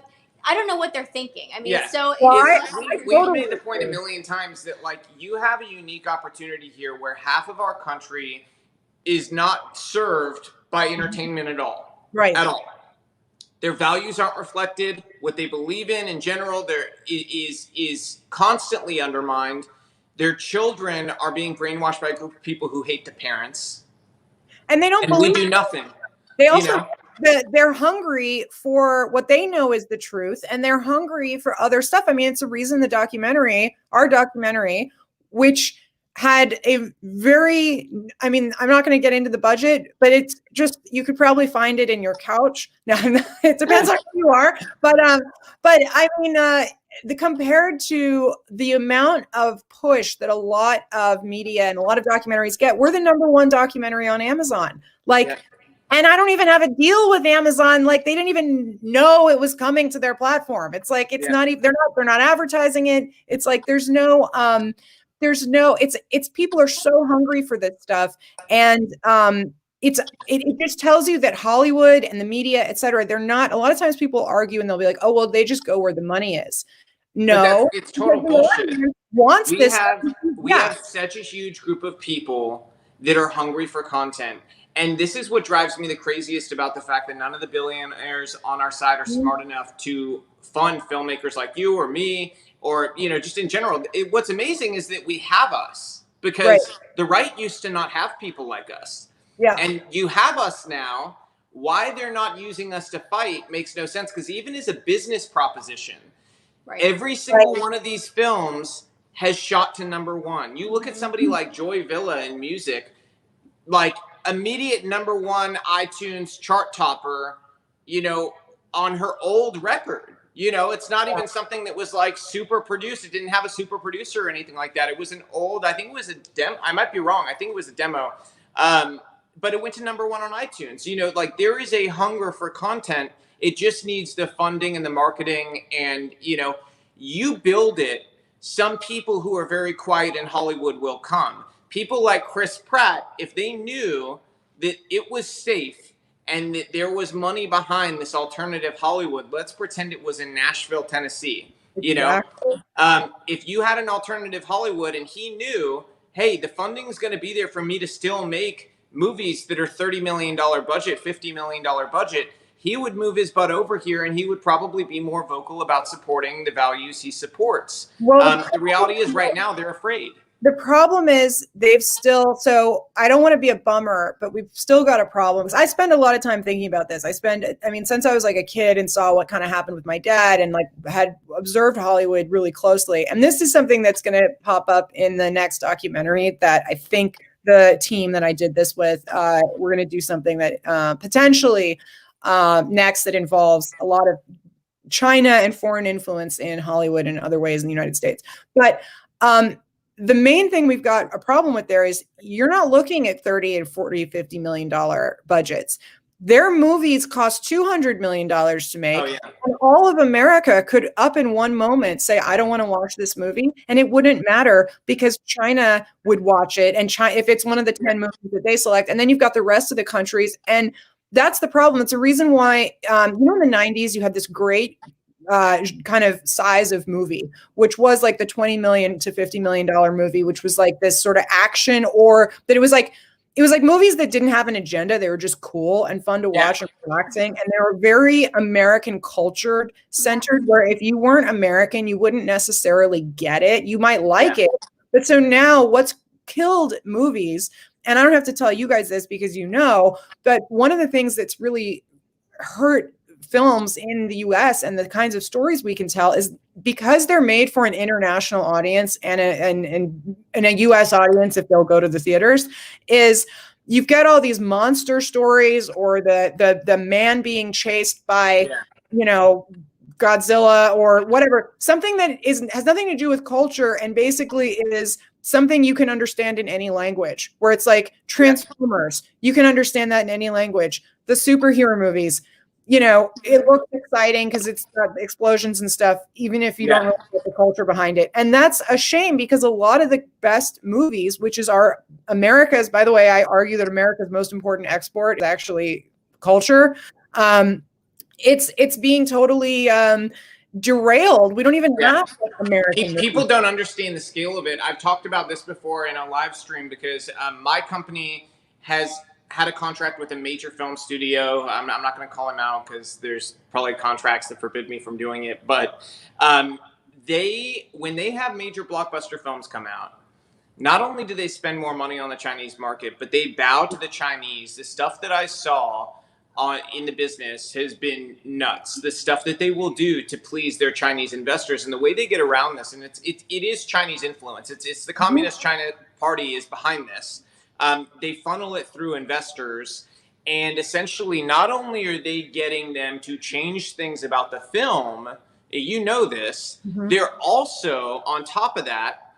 I don't know what they're thinking. We've made the point a million times that you have a unique opportunity here where half of our country is not served by entertainment at all. Right. At all. Their values aren't reflected. What they believe in general, is constantly undermined. Their children are being brainwashed by a group of people who hate the parents. And they don't believe. We do nothing. They also they're hungry for what they know is the truth, and they're hungry for other stuff. It's a reason our documentary, which had a very, I mean, I'm not going to get into the budget, but it's just, you could probably find it in your couch. Now, it depends on who you are, but I mean, compared to the amount of push that a lot of media and a lot of documentaries get, we're the #1 documentary on Amazon. Like, yeah. And I don't even have a deal with Amazon. Like, they didn't even know it was coming to their platform. It's like, it's not even, they're not advertising it. It's like, there's no, it's people are so hungry for this stuff. And, it just tells you that Hollywood and the media, et cetera, they're not, a lot of times people argue and they'll be like, oh, well, they just go where the money is. No, it's total bullshit. We have such a huge group of people that are hungry for content. And this is what drives me the craziest about the fact that none of the billionaires on our side are smart enough to fund filmmakers like you or me, or, you know, just in general. What's amazing is that we have us, because the right used to not have people like us. Yeah. And you have us now. Why they're not using us to fight makes no sense, because even as a business proposition, every single one of these films has shot to #1. You look at somebody like Joy Villa in music, like immediate #1 iTunes chart topper, you know, on her old record. You know, it's not even something that was like super produced. It didn't have a super producer or anything like that. It was an old, I think it was a demo. I might be wrong. I think it was a demo. But it went to #1 on iTunes. You know, like, there is a hunger for content. It just needs the funding and the marketing, and, you know, you build it. Some people who are very quiet in Hollywood will come. People like Chris Pratt, if they knew that it was safe and that there was money behind this alternative Hollywood, let's pretend it was in Nashville, Tennessee. You know, if you had an alternative Hollywood and he knew, hey, the funding is going to be there for me to still make movies that are $30 million budget, $50 million budget, he would move his butt over here, and he would probably be more vocal about supporting the values he supports. Well, the reality is right now they're afraid. The problem is they've still, so I don't want to be a bummer, but we've still got a problem. I spend a lot of time thinking about this. I mean, since I was like a kid and saw what kind of happened with my dad and like had observed Hollywood really closely. And this is something that's going to pop up in the next documentary that I think the team that I did this with, we're going to do something that potentially next that involves a lot of China and foreign influence in Hollywood and other ways in the United States. But the main thing we've got a problem with there is you're not looking at 30 and 40, $50 million budgets. Their movies cost $200 million to make. Oh, yeah. And all of America could up in one moment say, I don't want to watch this movie. And it wouldn't matter because China would watch it. And China, if it's one of the 10 movies that they select, and then you've got the rest of the countries. And that's the problem. It's a reason why, you know, in the 90s, you had this great kind of size of movie, which was like the $20 million to $50 million movie, which was like this sort of action, or that it was like movies that didn't have an agenda. They were just cool and fun to watch and relaxing. And they were very American cultured centered, where if you weren't American, you wouldn't necessarily get it. You might like it. But so now what's killed movies, and I don't have to tell you guys this because you know, but one of the things that's really hurt films in the US and the kinds of stories we can tell is because they're made for an international audience and a US audience, if they'll go to the theaters, is you've got all these monster stories, or the man being chased by, you know, Godzilla or whatever, something that has nothing to do with culture and basically is something you can understand in any language, where it's like Transformers, you can understand that in any language. The superhero movies, you know, it looks exciting because it's explosions and stuff, even if you don't really get the culture behind it. And that's a shame, because a lot of the best movies, which is America's, by the way, I argue that America's most important export is actually culture. It's being totally derailed. We don't even have American people don't understand the scale of it. I've talked about this before in a live stream, because my company has had a contract with a major film studio. I'm not going to call him out because there's probably contracts that forbid me from doing it. But when they have major blockbuster films come out, not only do they spend more money on the Chinese market, but they bow to the Chinese. The stuff that I saw, in the business has been nuts. The stuff that they will do to please their Chinese investors and the way they get around this, and it is Chinese influence. It's the Communist China Party is behind this. They funnel it through investors, and essentially not only are they getting them to change things about the film, you know this, they're also, on top of that,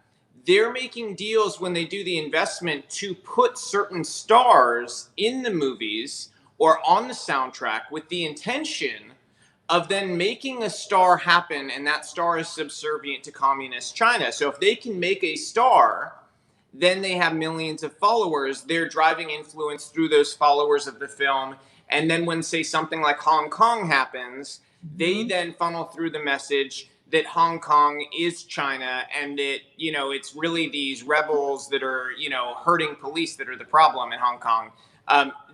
they're making deals when they do the investment to put certain stars in the movies or on the soundtrack with the intention of then making a star happen, and that star is subservient to communist China. So if they can make a star, then they have millions of followers. They're driving influence through those followers of the film. And then when, say, something like Hong Kong happens, they then funnel through the message that Hong Kong is China, and that, you know, it's really these rebels that are, you know, hurting police that are the problem in Hong Kong.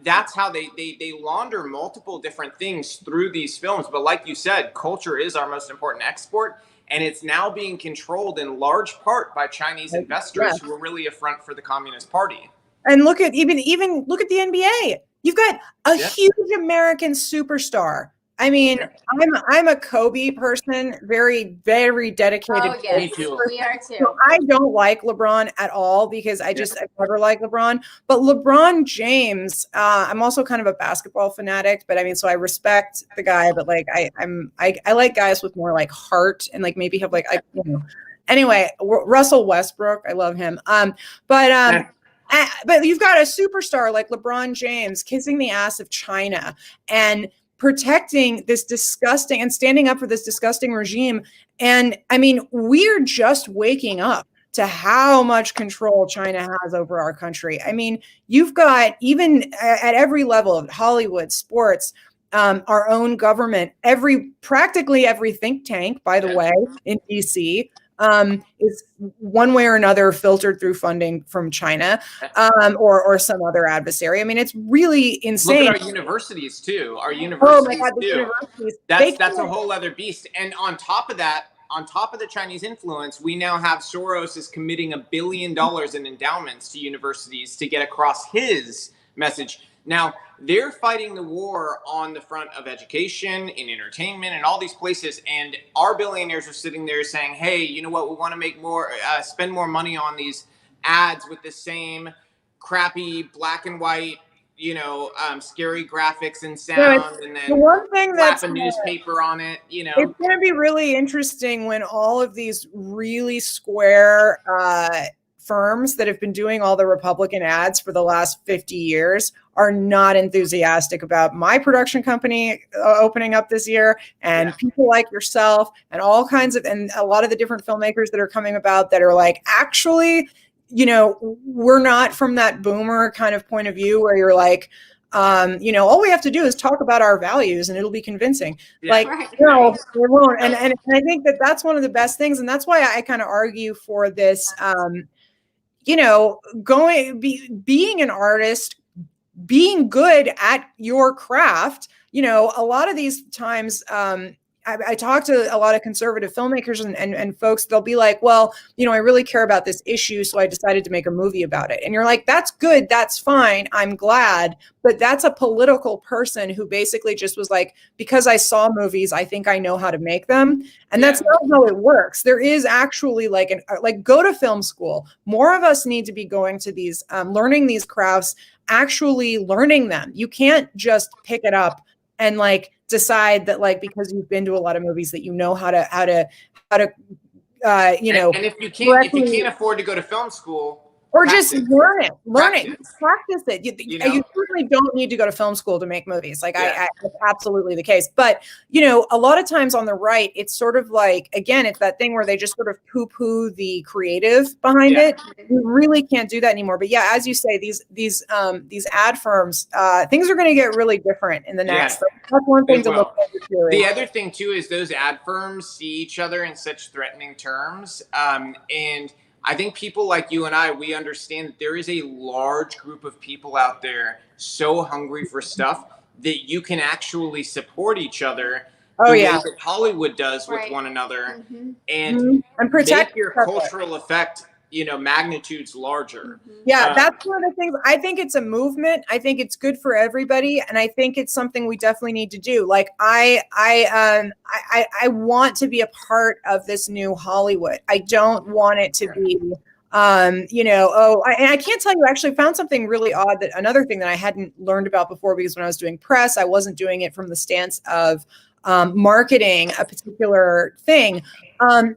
That's how they launder multiple different things through these films. But like you said, culture is our most important export, and it's now being controlled in large part by Chinese investors who are really a front for the Communist Party. And look at even look at the NBA. You've got a huge American superstar. I mean, I'm a Kobe person, very, very dedicated. Oh, yes. Me too. We are too. So I don't like LeBron at all because I never like LeBron. But LeBron James, I'm also kind of a basketball fanatic. But I mean, so I respect the guy, but like I like guys with more like heart and like maybe have like Anyway, Russell Westbrook, I love him. But you've got a superstar like LeBron James kissing the ass of China and protecting this disgusting and standing up for this disgusting regime. And I mean, we're just waking up to how much control China has over our country. I mean, you've got, even at every level of Hollywood, sports, our own government, practically every think tank, by the way, in DC, is one way or another filtered through funding from China, or some other adversary. I mean, it's really insane. Look at our universities too. Our universities universities. That's a whole other beast. And on top of that, on top of the Chinese influence, we now have Soros is committing $1 billion in endowments to universities to get across his message. Now, they're fighting the war on the front of education, in entertainment, and all these places. And our billionaires are sitting there saying, hey, you know what? We want to make more, spend more money on these ads with the same crappy black and white, scary graphics and sound, and then the one thing slap a newspaper on it, It's going to be really interesting when all of these really square firms that have been doing all the Republican ads for the last 50 years are not enthusiastic about my production company opening up this year, and people like yourself and all kinds of, and a lot of the different filmmakers that are coming about that are like, actually, we're not from that boomer kind of point of view where you're like, all we have to do is talk about our values and it'll be convincing. No, we won't. And I think that that's one of the best things. And that's why I kind of argue for this, being an artist, being good at your craft. A lot of these times, I talk to a lot of conservative filmmakers and folks, they'll be like, well, I really care about this issue, so I decided to make a movie about it. And you're like, that's good. That's fine. I'm glad. But that's a political person who basically just was like, because I saw movies, I think I know how to make them. And that's not how it works. There is actually go to film school. More of us need to be going to these, learning these crafts, actually learning them. You can't just pick it up and decide that because you've been to a lot of movies that how to and if you can't afford to go to film school, or just learn it, practice it. You certainly don't need to go to film school to make movies. That's absolutely the case. But, a lot of times on the right, it's sort of again, it's that thing where they just sort of poo-poo the creative behind it. You really can't do that anymore. But yeah, as you say, these ad firms, things are going to get really different in the next. So that's one thing to look forward to. The other thing too is those ad firms see each other in such threatening terms, and I think people like you and I, we understand that there is a large group of people out there so hungry for stuff that you can actually support each other the way that Hollywood does with one another, and protect make your cultural effect, magnitudes larger. Yeah, that's one of the things. I think it's a movement. I think it's good for everybody, and I think it's something we definitely need to do. Like I want to be a part of this new Hollywood. I don't want it to be and I can't tell you, I actually found something really odd, that another thing that I hadn't learned about before, because when I was doing press, I wasn't doing it from the stance of marketing a particular thing.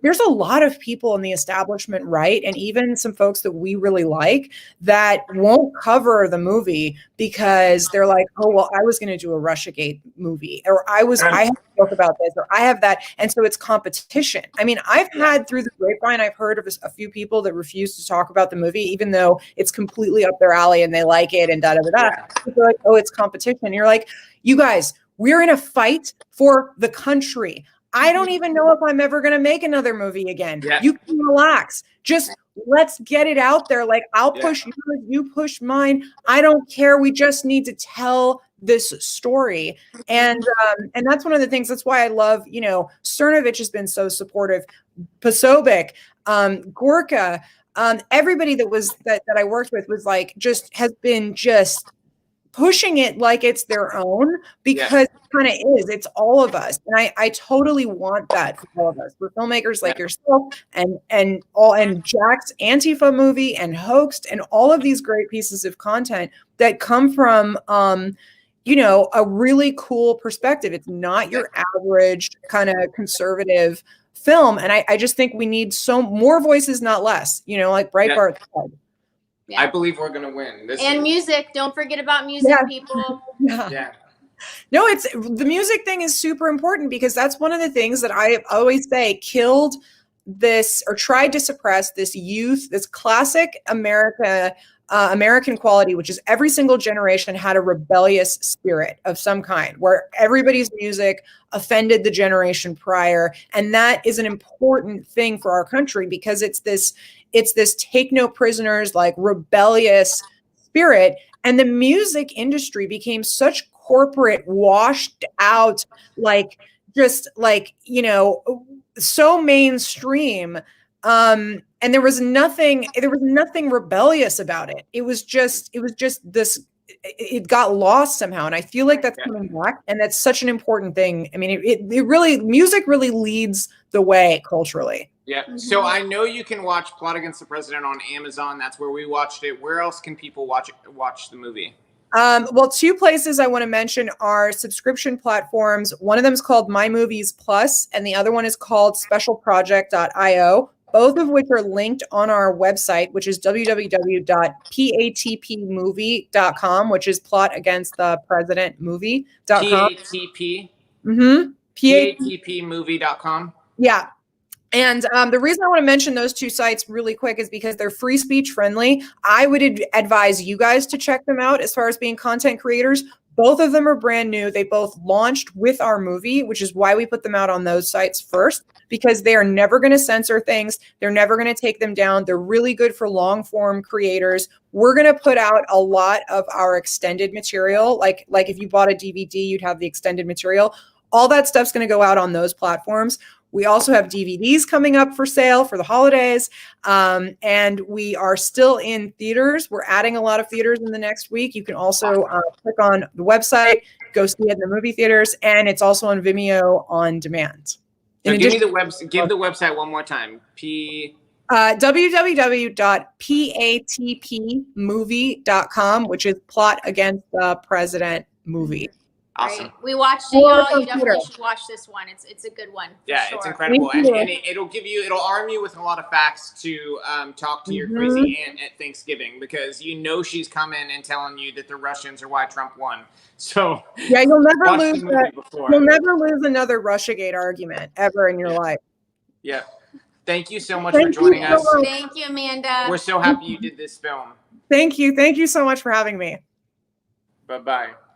There's a lot of people in the establishment, right? And even some folks that we really like that won't cover the movie because they're like, oh, well, I was going to do a Russiagate movie, or I have to talk about this, or I have that. And so it's competition. I mean, I've had through the grapevine, I've heard of a few people that refuse to talk about the movie, even though it's completely up their alley and they like it and da-da-da-da. They're like, oh, it's competition. And you're like, you guys, we're in a fight for the country. I don't even know if I'm ever going to make another movie again. Yeah. You can relax. Just let's get it out there. Like, I'll push yours, you push mine. I don't care. We just need to tell this story. And that's one of the things. That's why I love, Cernovich has been so supportive. Posobiec, Gorka, everybody that I worked with was like, has been pushing it like it's their own, because it kind of is. It's all of us, and I totally want that for all of us, for filmmakers like yourself and Jack's Antifa movie and Hoaxed and all of these great pieces of content that come from a really cool perspective. It's not your average kind of conservative film, and I just think we need more voices, not less. Like Breitbart said. Yeah. I believe we're going to win. Music. Don't forget about music, people. Yeah. No, the music thing is super important, because that's one of the things that I always say killed this, or tried to suppress this classic American quality, which is every single generation had a rebellious spirit of some kind, where everybody's music offended the generation prior. And that is an important thing for our country, because it's this take no prisoners, like rebellious spirit. And the music industry became such corporate, washed out, so mainstream. And there was nothing rebellious about it. It was just this, it got lost somehow. And I feel like that's coming back. And that's such an important thing. I mean, music really leads the way culturally. Yeah. So I know you can watch Plot Against the President on Amazon. That's where we watched it. Where else can people watch the movie? Well, two places I want to mention are subscription platforms. One of them is called My Movies Plus, and the other one is called specialproject.io, both of which are linked on our website, which is www.patpmovie.com, which is Plot Against the President movie.com. PATP? Mm-hmm. PATPmovie.com? Yeah. And the reason I want to mention those two sites really quick is because they're free speech friendly. I would advise you guys to check them out as far as being content creators. Both of them are brand new. They both launched with our movie, which is why we put them out on those sites first, because they are never going to censor things. They're never going to take them down. They're really good for long form creators. We're going to put out a lot of our extended material. Like if you bought a DVD, you'd have the extended material. All that stuff's going to go out on those platforms. We also have DVDs coming up for sale for the holidays. And we are still in theaters. We're adding a lot of theaters in the next week. You can also click on the website, go see it in the movie theaters, and it's also on Vimeo on demand. So give the website one more time. www.patpmovie.com, which is Plot Against the President movie. Awesome. Right. We watched it, y'all. You definitely should watch this one. It's a good one. Yeah, sure. It's incredible, and it'll arm you with a lot of facts to talk to your crazy aunt at Thanksgiving, because she's coming and telling you that the Russians are why Trump won. So yeah, you'll never lose another Russiagate argument ever in your life. Yeah. Thank you so much for joining us. Thank you, Amanda. We're so happy you did this film. Thank you. Thank you so much for having me. Bye-bye.